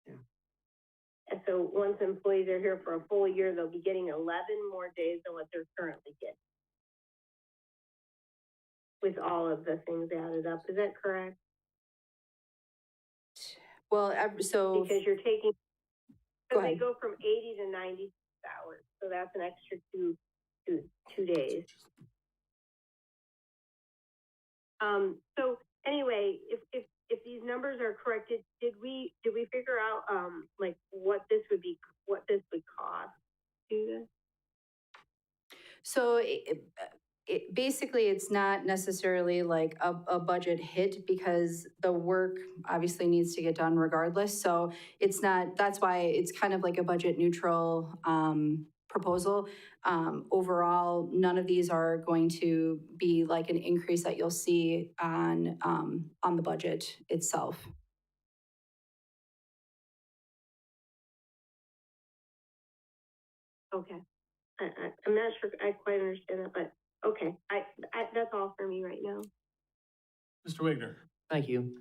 Yeah. And so once employees are here for a full year, they'll be getting 11 more days than what they're currently getting. With all of the things added up. Is that correct? Well, so, Because you're taking, Go because they ahead. go from 80 to 96 hours. So that's an extra two days. So anyway, if these numbers are correct, did we figure out, like what this would cost to do this? so basically, it's not necessarily like a budget hit, because the work obviously needs to get done regardless. So it's not, that's why it's kind of like a budget neutral proposal. Overall, none of these are going to be like an increase that you'll see on the budget itself. Okay. I'm not sure I quite understand that, but okay. That's all for me right now. Mr. Wagner. Thank you.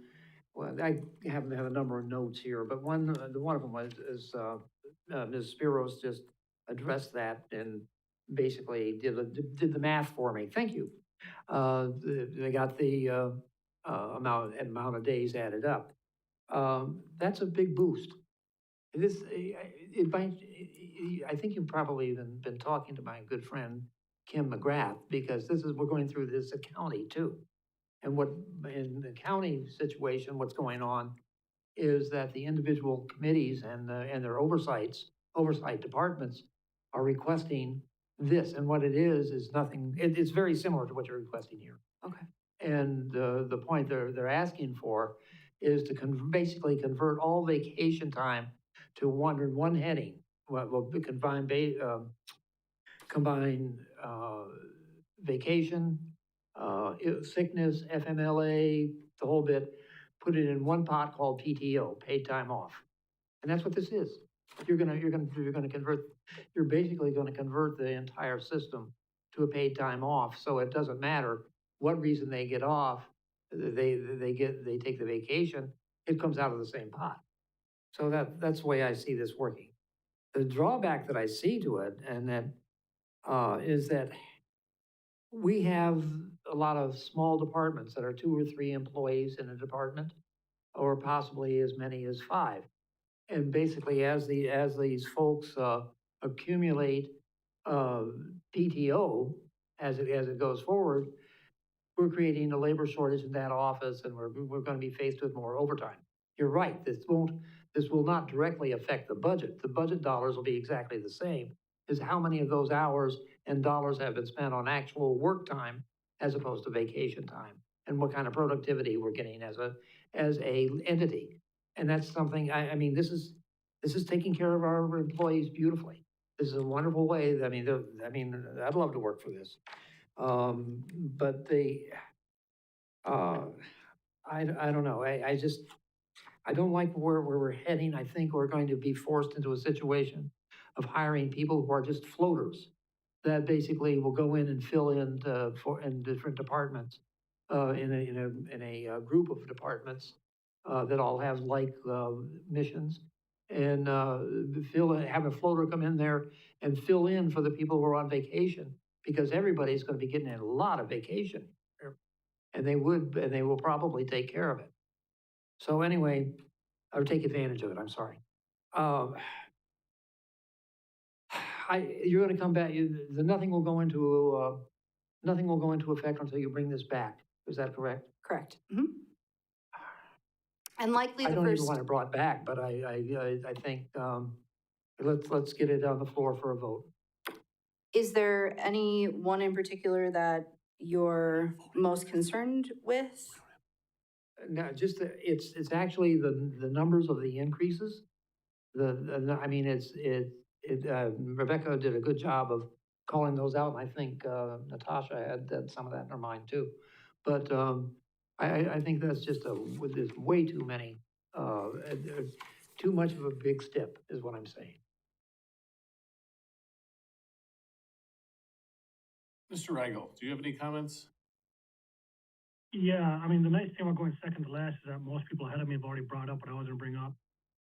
Well, I have a number of notes here, but one of them is Ms. Spiros just addressed that and basically did the math for me. Thank you. They got the amount of days added up. That's a big boost. I think you've probably even been talking to my good friend Kim McGrath, because we're going through this at county too. And in the county situation, what's going on is that the individual committees and their oversight departments are requesting this. And what it is nothing, it's very similar to what you're requesting here. Okay. And the point they're asking for is to basically convert all vacation time to one heading. Well, combine vacation, sickness, FMLA, the whole bit, put it in one pot called PTO, paid time off. And that's what this is. You're basically gonna convert the entire system to a paid time off, so it doesn't matter what reason they get off, they take the vacation, it comes out of the same pot. So that's the way I see this working. The drawback that I see to it, and that is that we have a lot of small departments that are 2 or 3 employees in a department, or possibly as many as 5. And basically, as these folks accumulate PTO as it goes forward, we're creating a labor shortage in that office and we're gonna be faced with more overtime. You're right, this will not directly affect the budget. The budget dollars will be exactly the same. Is how many of those hours and dollars have been spent on actual work time as opposed to vacation time? And what kind of productivity we're getting as a entity. And that's something, I mean, this is taking care of our employees beautifully. This is a wonderful way, I mean, I'd love to work for this. But I don't know, I don't like where we're heading. I think we're going to be forced into a situation of hiring people who are just floaters that basically will go in and fill in in different departments, in a group of departments that all have like missions, and have a floater come in there and fill in for the people who are on vacation, because everybody's going to be getting a lot of vacation, and they will probably take care of it. So anyway, or take advantage of it, I'm sorry. You're gonna come back, nothing will go into effect until you bring this back. Is that correct? Correct. Mhm. And likely I the don't even first, want it brought back, but I think, let's get it on the floor for a vote. is there any one in particular that you're most concerned with? No, just, it's actually the numbers of the increases. I mean, Rebecca did a good job of calling those out, and I think, Natasha had some of that in her mind too. But, I think that's just there's way too many, too much of a big step, is what I'm saying. Mr. Rigel, do you have any comments? Yeah, I mean, the nice thing about going second to last is that most people ahead of me have already brought up what I was gonna bring up.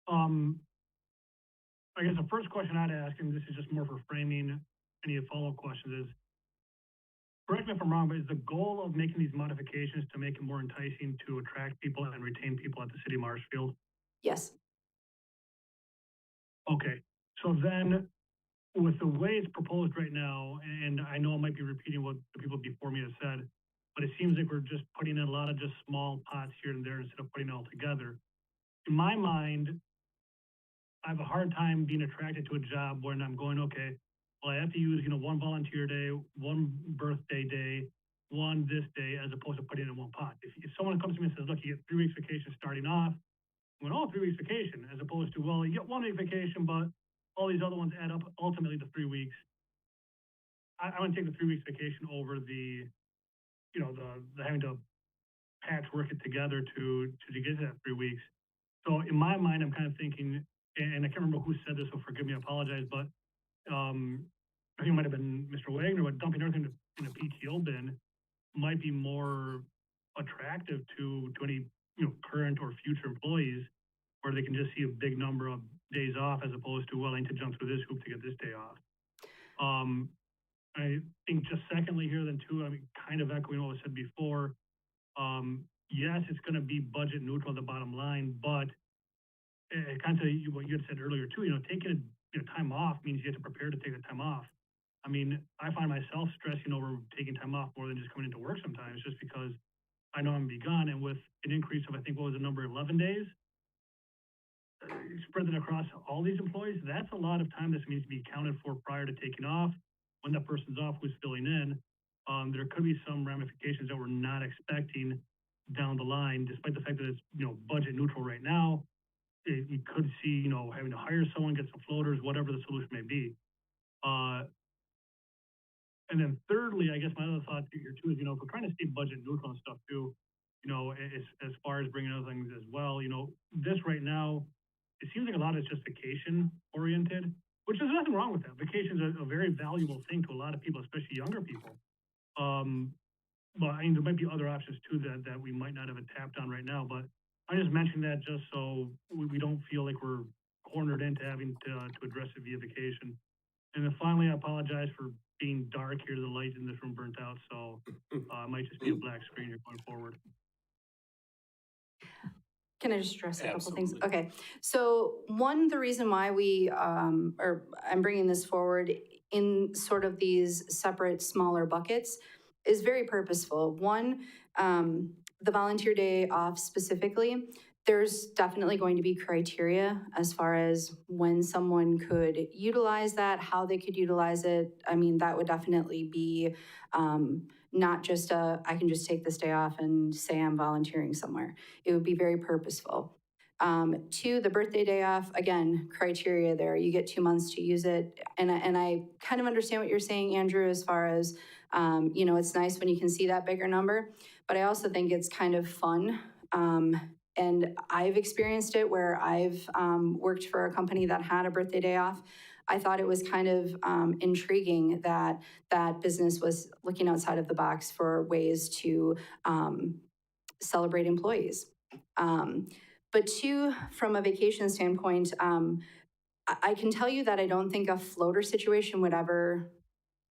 I guess the first question I'd ask, and this is just more for framing any follow-up questions, is, correct me if I'm wrong, but is the goal of making these modifications to make it more enticing to attract people and retain people at the city of Marshfield? Yes. Okay, so then, with the way it's proposed right now, and I know I might be repeating what the people before me have said, but it seems like we're just putting in a lot of just small pots here and there instead of putting it all together. In my mind, I have a hard time being attracted to a job when I'm going, okay, well, I have to use, one volunteer day, one birthday day, one this day, as opposed to putting it in one pot. If someone comes to me and says, look, you get 3 weeks vacation starting off, I'm going, 3 weeks vacation, as opposed to, well, you get 1 week vacation, but all these other ones add up ultimately to 3 weeks. I want to take the 3 weeks vacation over the having to patchwork it together to get to that 3 weeks. So in my mind, I'm kind of thinking, and I can't remember who said this, so forgive me, I apologize, but I think it might have been Mr. Wagner, but dumping everything in a PTO bin might be more attractive to any current or future employees, where they can just see a big number of days off as opposed to, well, I need to jump through this hoop to get this day off. I think just secondly here then too, I mean, kind of echoing what was said before, yes, it's going to be budget neutral at the bottom line, but kind of what you had said earlier too, taking time off means you have to prepare to take the time off. I mean, I find myself stressing over taking time off more than just coming into work sometimes, just because I know I'm gonna be gone, and with an increase of, I think, what was the number, 11 days, spread it across all these employees, that's a lot of time that needs to be accounted for prior to taking off. When that person's off, who's filling in, there could be some ramifications that we're not expecting down the line, despite the fact that it's, budget neutral right now. You could see, having to hire someone, get some floaters, whatever the solution may be. And then thirdly, I guess my other thought here too is, if we're trying to stay budget neutral and stuff too, as far as bringing other things as well, this right now, it seems like a lot of it's just vacation oriented, which there's nothing wrong with that. Vacation is a very valuable thing to a lot of people, especially younger people. But I mean, there might be other options too that we might not have tapped on right now, but I just mentioned that just so we don't feel like we're cornered into having to address it via vacation. And then finally, I apologize for being dark here. The light in this room burnt out, so it might just be a black screen here going forward. Can I just address a couple things? Absolutely. Okay, so the reason why I'm bringing this forward in sort of these separate, smaller buckets is very purposeful. One, the volunteer day off specifically, there's definitely going to be criteria as far as when someone could utilize that, how they could utilize it. I mean, that would definitely be not just I can just take this day off and say I'm volunteering somewhere. It would be very purposeful. Two, the birthday day off, again, criteria there. You get 2 months to use it. And I kind of understand what you're saying, Andrew, as far as, it's nice when you can see that bigger number, but I also think it's kind of fun. And I've experienced it where I've worked for a company that had a birthday day off. I thought it was kind of intriguing that that business was looking outside of the box for ways to celebrate employees. But two, from a vacation standpoint, I can tell you that I don't think a floater situation would ever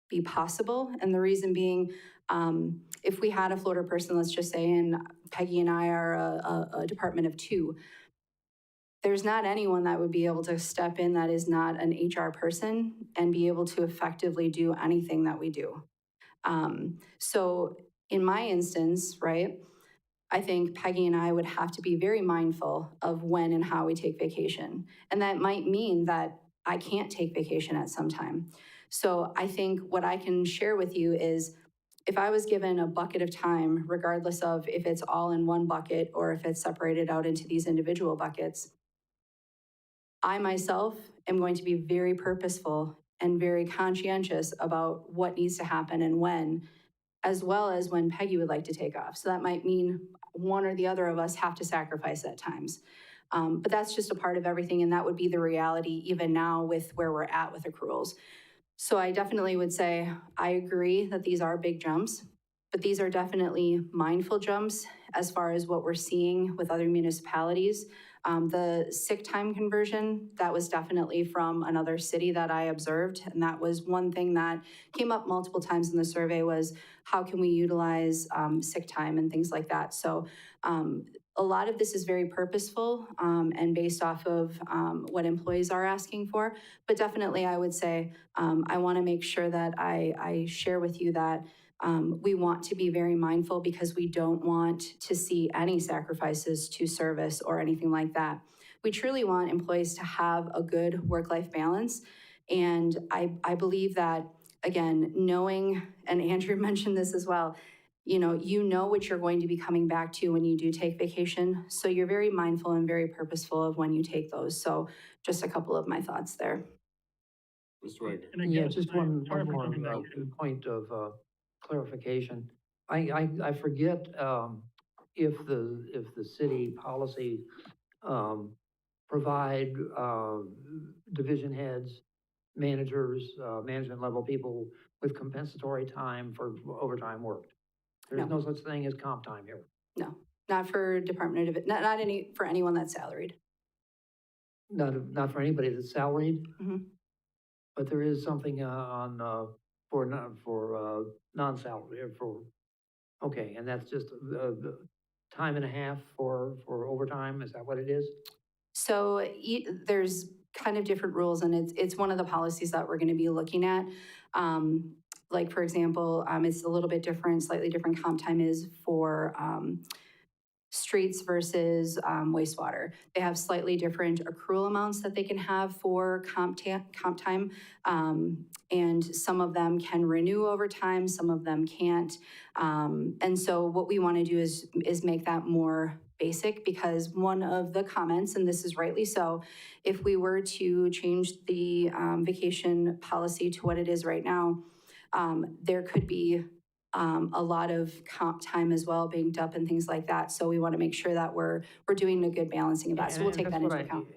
be possible. And the reason being, if we had a floater person, let's just say, and Peggy and I are a department of 2, there's not anyone that would be able to step in that is not an HR person and be able to effectively do anything that we do. So in my instance, right, I think Peggy and I would have to be very mindful of when and how we take vacation. And that might mean that I can't take vacation at some time. So I think what I can share with you is if I was given a bucket of time, regardless of if it's all in one bucket or if it's separated out into these individual buckets, I myself am going to be very purposeful and very conscientious about what needs to happen and when, as well as when Peggy would like to take off. So that might mean one or the other of us have to sacrifice at times. But that's just a part of everything, and that would be the reality even now with where we're at with accruals. So I definitely would say I agree that these are big jumps, but these are definitely mindful jumps as far as what we're seeing with other municipalities. The sick time conversion, that was definitely from another city that I observed. And that was one thing that came up multiple times in the survey was how can we utilize sick time and things like that. So a lot of this is very purposeful and based off of what employees are asking for. But definitely I would say I want to make sure that I share with you that we want to be very mindful because we don't want to see any sacrifices to service or anything like that. We truly want employees to have a good work-life balance. And I believe that, again, knowing, and Andrew mentioned this as well, you know what you're going to be coming back to when you do take vacation. So you're very mindful and very purposeful of when you take those. So just a couple of my thoughts there. Mr. Wagner. And Yeah, again, just one sorry for more jumping back in. point of clarification. I forget if the city policy provide division heads, managers, management level people with compensatory time for overtime worked. There's no such thing as comp time here. No, not for Department of, not any, for anyone that's salaried. Not for anybody that's salaried. Mhm. But there is something for non-salary okay, and that's just time and a half for overtime. Is that what it is? So there's kind of different rules, and it's one of the policies that we're going to be looking at. Like, for example, it's a little bit different, slightly different comp time is for streets versus wastewater. They have slightly different accrual amounts that they can have for comp time. And some of them can renew over time, some of them can't. And so what we want to do is make that more basic, because one of the comments, and this is rightly so, if we were to change the vacation policy to what it is right now, there could be a lot of comp time as well banked up and things like that. So we want to make sure that we're doing a good balancing of that. So we'll take that into account.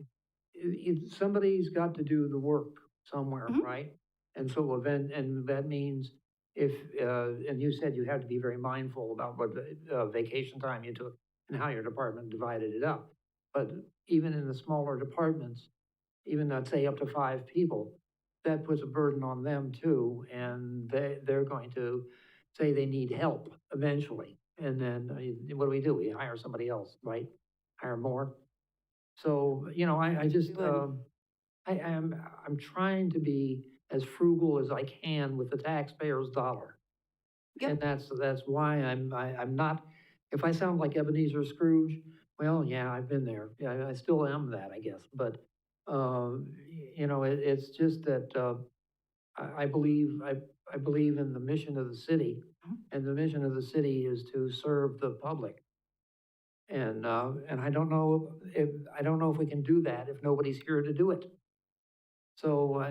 Somebody's got to do the work somewhere, Mhm. right? And so and that means if, and you said you had to be very mindful about what vacation time you took and how your department divided it up. But even in the smaller departments, even I'd say up to 5 people, that puts a burden on them too. And they're going to say they need help eventually. And then what do? We hire somebody else, right? Hire more. So, I just, I'm trying to be as frugal as I can with the taxpayer's dollar. Yep. And that's why I'm not, if I sound like Ebenezer Scrooge, well, yeah, I've been there. Yeah, I still am that, I guess. But, you know, it's just that, I believe in the mission of the city. And the mission of the city is to serve the public. And I don't know if we can do that if nobody's here to do it. So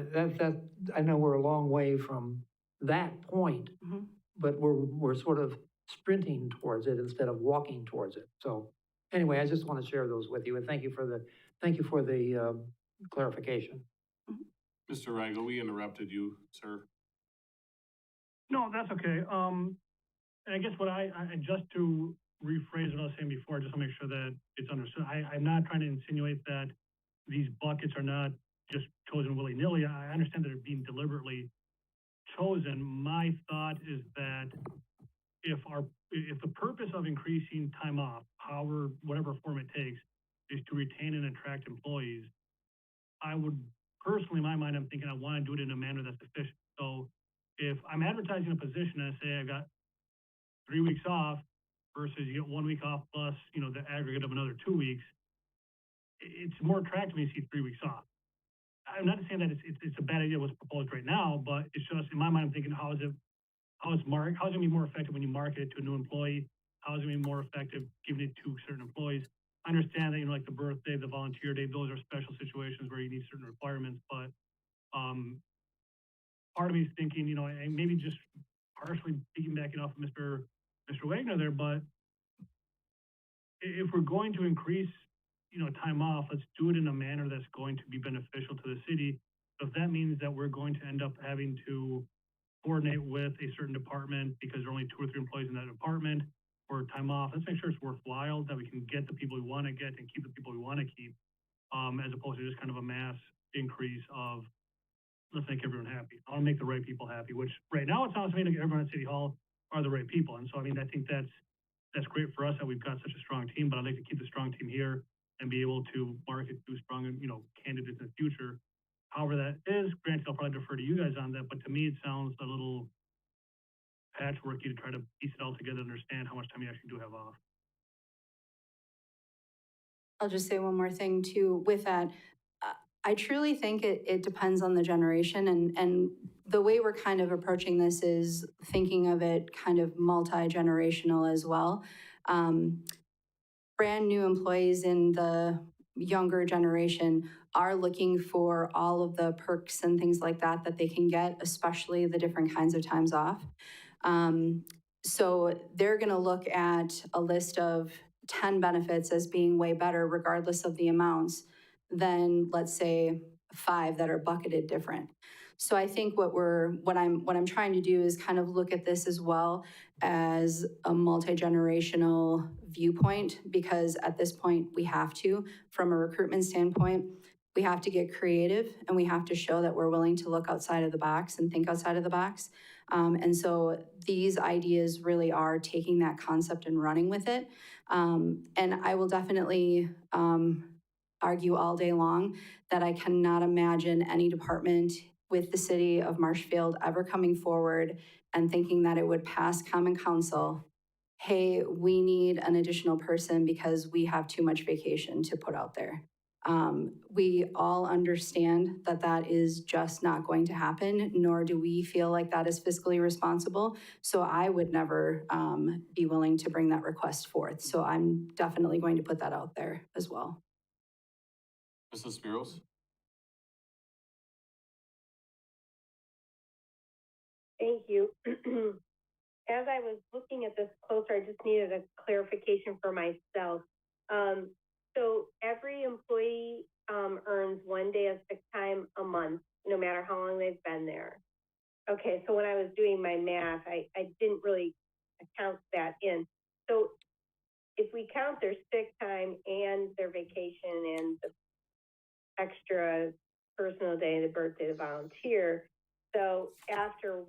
I know we're a long way from that point, Mhm. but we're sort of sprinting towards it instead of walking towards it. So anyway, I just want to share those with you, and thank you for the clarification. Mr. Rigel, we interrupted you, sir. No, that's okay. And I guess what just to rephrase what I was saying before, just to make sure that it's understood, I'm not trying to insinuate that these buckets are not just chosen willy-nilly. I understand that they're being deliberately chosen. My thought is that if the purpose of increasing time off, whatever form it takes, is to retain and attract employees, I would personally, in my mind, I'm thinking I want to do it in a manner that's efficient. So if I'm advertising a position and I say I got 3 weeks off versus you get 1 week off plus, the aggregate of another 2 weeks, it's more attractive when you see 3 weeks off. I'm not saying that it's a bad idea what's proposed right now, but it's just, in my mind, I'm thinking, how is it going to be more effective when you market it to a new employee? How is it going to be more effective giving it to certain employees? I understand that, like the birthday, the volunteer day, those are special situations where you need certain requirements, but part of me is thinking, and maybe just partially piggybacking off of Mr. Wagner there, but if we're going to increase, time off, let's do it in a manner that's going to be beneficial to the city. So if that means that we're going to end up having to coordinate with a certain department because there are only 2 or 3 employees in that department for time off, let's make sure it's worthwhile, that we can get the people we want to get and keep the people we want to keep, as opposed to just kind of a mass increase of, let's make everyone happy. I want to make the right people happy, which right now it sounds to me like everyone at City Hall are the right people. And so, I think that's great for us that we've got such a strong team, but I'd like to keep the strong team here and be able to market to strong, candidates in the future. However that is, granted, I'll probably defer to you guys on that, but to me, it sounds a little patchworky to try to piece it all together and understand how much time you actually do have off. I'll just say one more thing too with that. I truly think it depends on the generation, and the way we're kind of approaching this is thinking of it kind of multi-generational as well. Brand new employees in the younger generation are looking for all of the perks and things like that they can get, especially the different kinds of times off. So they're going to look at a list of 10 benefits as being way better, regardless of the amounts, than let's say 5 that are bucketed different. So I think what I'm trying to do is kind of look at this as well as a multi-generational viewpoint, because at this point we have to, from a recruitment standpoint, we have to get creative and we have to show that we're willing to look outside of the box and think outside of the box. And so these ideas really are taking that concept and running with it. And I will definitely argue all day long that I cannot imagine any department with the city of Marshfield ever coming forward and thinking that it would pass Common Council, hey, we need an additional person because we have too much vacation to put out there. We all understand that that is just not going to happen, nor do we feel like that is fiscally responsible. So I would never be willing to bring that request forth. So I'm definitely going to put that out there as well. Mrs. Spiros? Thank you. As I was looking at this closer, I just needed a clarification for myself. So every employee earns 1 day of sick time a month, no matter how long they've been there. Okay, so when I was doing my math, I didn't really account that in. So if we count their sick time and their vacation and the extra personal day, the birthday, the volunteer, so after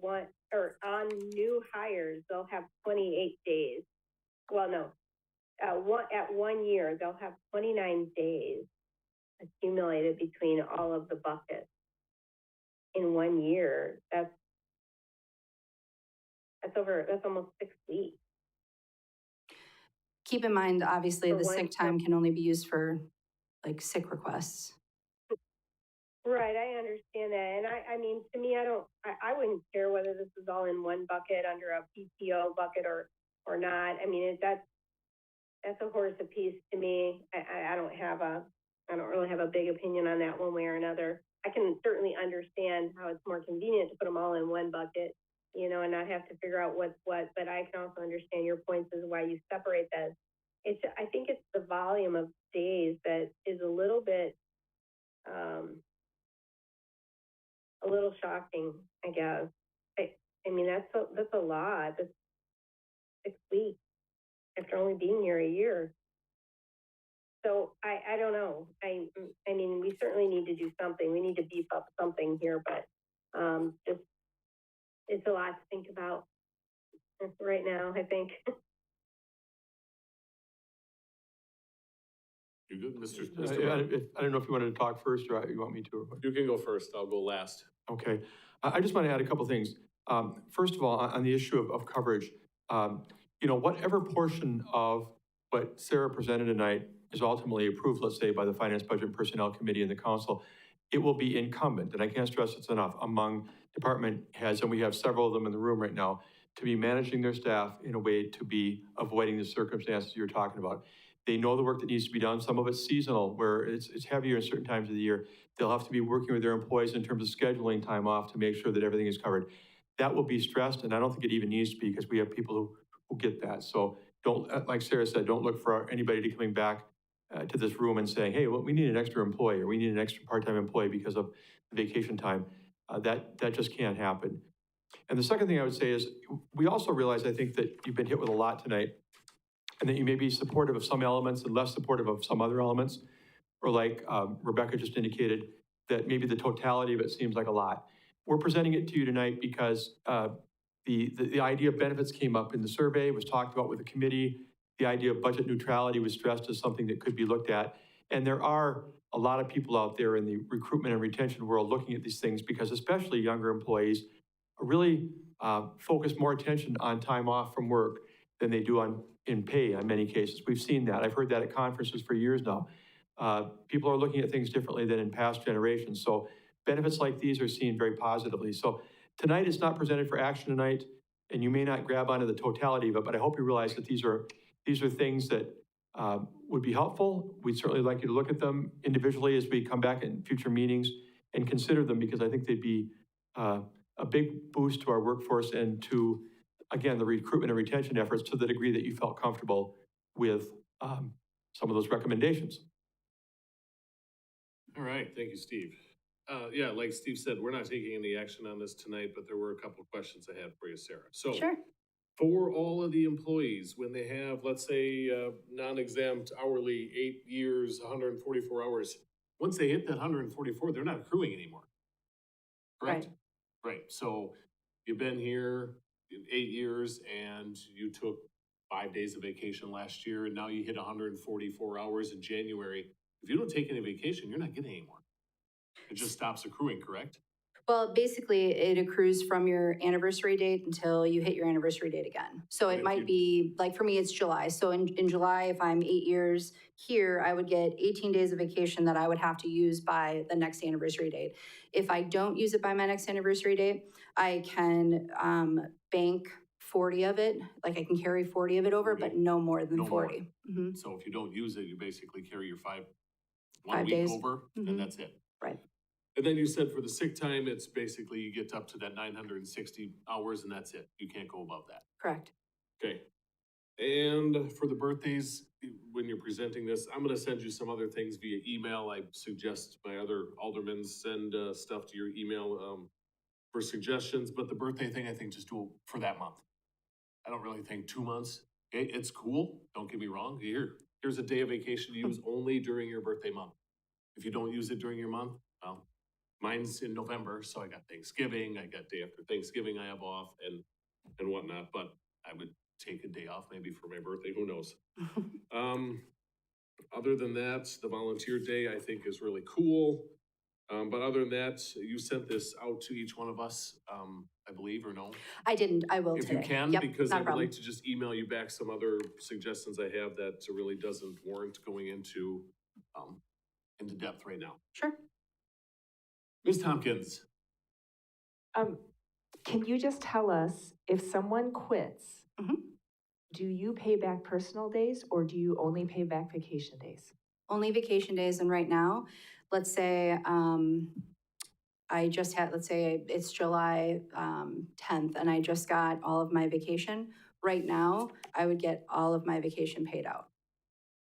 on new hires, they'll have 28 days. Well, no, at 1 year, they'll have 29 days accumulated between all of the buckets. In 1 year, that's That's almost 6 weeks. Keep in mind, obviously, For the one- sick time can only be used for like sick requests. Right, I understand that, and I mean, to me, I wouldn't care whether this is all in one bucket under a PTO bucket or not. I mean, that's a horse apiece to me. I don't really have a big opinion on that one way or another. I can certainly understand how it's more convenient to put them all in one bucket, you know, and not have to figure out what's what, but I can also understand your points as to why you separate those. I think it's the volume of days that is a little bit, a little shocking, I guess. I mean, that's a lot. That's 6 weeks after only being here a year. So I don't know. I mean, we certainly need to do something. We need to beef up something here, but just it's a lot to think about right now, I think. You good, Mr. I Mr. Burke? I don't know if you wanted to talk first or you want me to. You can go first, I'll go last. Okay, I just want to add a couple things. First of all, on the issue of coverage, you know, whatever portion of what Sarah presented tonight is ultimately approved, let's say, by the Finance, Budget, and Personnel Committee and the Council, it will be incumbent, and I can't stress this enough, among department heads, and we have several of them in the room right now, to be managing their staff in a way to be avoiding the circumstances you're talking about. They know the work that needs to be done. Some of it's seasonal, where it's heavier in certain times of the year. They'll have to be working with their employees in terms of scheduling time off to make sure that everything is covered. That will be stressed, and I don't think it even needs to be, because we have people who get that. So don't, like Sarah said, don't look for anybody to coming back to this room and saying, hey, well, we need an extra employee, or we need an extra part-time employee because of vacation time. That just can't happen. And the second thing I would say is, we also realize, I think, that you've been hit with a lot tonight, and that you may be supportive of some elements and less supportive of some other elements, or like Rebecca just indicated, that maybe the totality of it seems like a lot. We're presenting it to you tonight because the idea of benefits came up in the survey, was talked about with the committee. The idea of budget neutrality was stressed as something that could be looked at. And there are a lot of people out there in the recruitment and retention world looking at these things, because especially younger employees really focus more attention on time off from work than they do in pay in many cases. We've seen that. I've heard that at conferences for years now. People are looking at things differently than in past generations. So benefits like these are seen very positively. So tonight is not presented for action tonight, and you may not grab onto the totality of it, but I hope you realize that these are things that would be helpful. We'd certainly like you to look at them individually as we come back in future meetings and consider them, because I think they'd be a big boost to our workforce and to, again, the recruitment and retention efforts, to the degree that you felt comfortable with some of those recommendations. All right, thank you, Steve. Yeah, like Steve said, we're not taking any action on this tonight, but there were a couple of questions I had for you, Sarah. So Sure. for all of the employees, when they have, let's say, non-exempt hourly, 8 years, 144 hours, once they hit that 144, they're not accruing anymore. Correct? Right, so you've been here 8 years and you took 5 days of vacation last year, and now you hit 144 hours in January. If you don't take any vacation, you're not getting any more. It just stops accruing, correct? Well, basically, it accrues from your anniversary date until you hit your anniversary date again. So And it if might you- be, like for me, it's July. So in July, if I'm 8 years here, I would get 18 days of vacation that I would have to use by the next anniversary date. If I don't use it by my next anniversary date, I can bank 40 of it. Like I can carry 40 of it over, 40. but no more than No more. 40. Mhm. So if you don't use it, you basically carry your 1 5 week days. over, Mhm. and that's it. Right. And then you said for the sick time, it's basically you get up to that 960 hours and that's it. You can't go above that. Correct. Okay. And for the birthdays, when you're presenting this, I'm gonna send you some other things via email. I suggest my other aldermen send stuff to your email for suggestions, but the birthday thing, I think just do it for that month. I don't really think 2 months. It's cool, don't get me wrong. Here's a day of vacation to use only during your birthday month. If you don't use it during your month, well, mine's in November, so I got Thanksgiving, I got day after Thanksgiving I have off and whatnot, but I would take a day off maybe for my birthday, who knows? Other than that, the volunteer day I think is really cool. But other than that, you sent this out to each one of us, I believe, or no? I didn't, I will If today. you can, Yep, because not I a would problem. like to just email you back some other suggestions I have that really doesn't warrant going into depth right now. Sure. Ms. Tompkins, Can you just tell us if someone quits, Mhm. do you pay back personal days or do you only pay back vacation days? Only vacation days, and right now, let's say, I just had, let's say it's July 10th, and I just got all of my vacation. Right now, I would get all of my vacation paid out.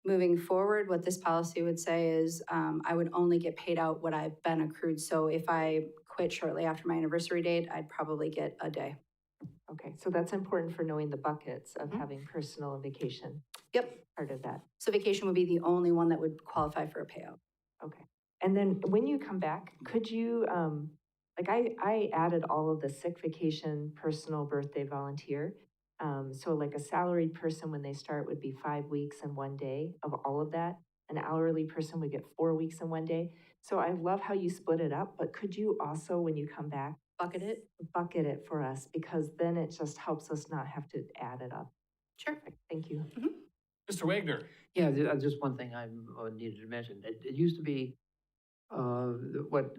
Moving forward, what this policy would say is I would only get paid out what I've been accrued. So if I quit shortly after my anniversary date, I'd probably get a day. Okay, so that's important for knowing the buckets of Mhm. having personal and vacation. Yep. Part of that. So vacation would be the only one that would qualify for a payout. Okay. And then when you come back, could you, like I added all of the sick vacation, personal, birthday, volunteer. So like a salaried person, when they start, would be 5 weeks and 1 day of all of that. An hourly person would get 4 weeks and 1 day. So I love how you split it up, but could you also, when you come back, Bucket it? bucket it for us? Because then it just helps us not have to add it up. Sure. Perfect. Thank you. Mr. Wagner. Yeah, just one thing I needed to mention. It used to be, what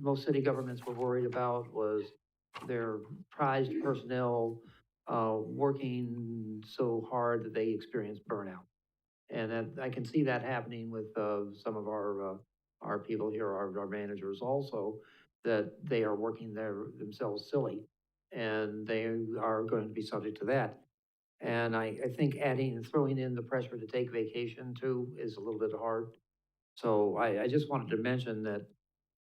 most city governments were worried about was their prized personnel working so hard that they experienced burnout. And I can see that happening with some of our people here, our managers also, that they are working themselves silly, and they are going to be subject to that. And I think throwing in the pressure to take vacation too is a little bit hard. So I just wanted to mention that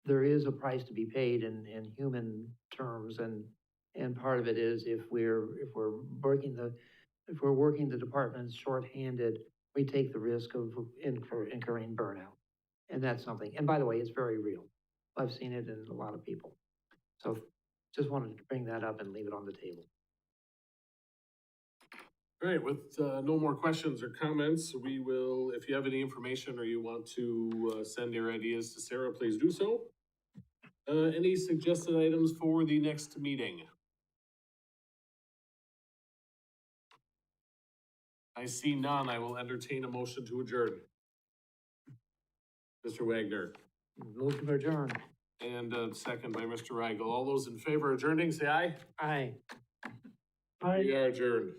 there is a price to be paid in human terms, and part of it is if we're working the departments shorthanded, we take the risk of incurring burnout. And that's something, and by the way, it's very real. I've seen it in a lot of people. So just wanted to bring that up and leave it on the table. All right, with no more questions or comments, we will, if you have any information or you want to send your ideas to Sarah, please do so. Any suggested items for the next meeting? I see none. I will entertain a motion to adjourn. Mr. Wagner, Move to adjourn. and second by Mr. Rigel. All those in favor of adjourning, say aye. Aye. Hi. We are adjourned.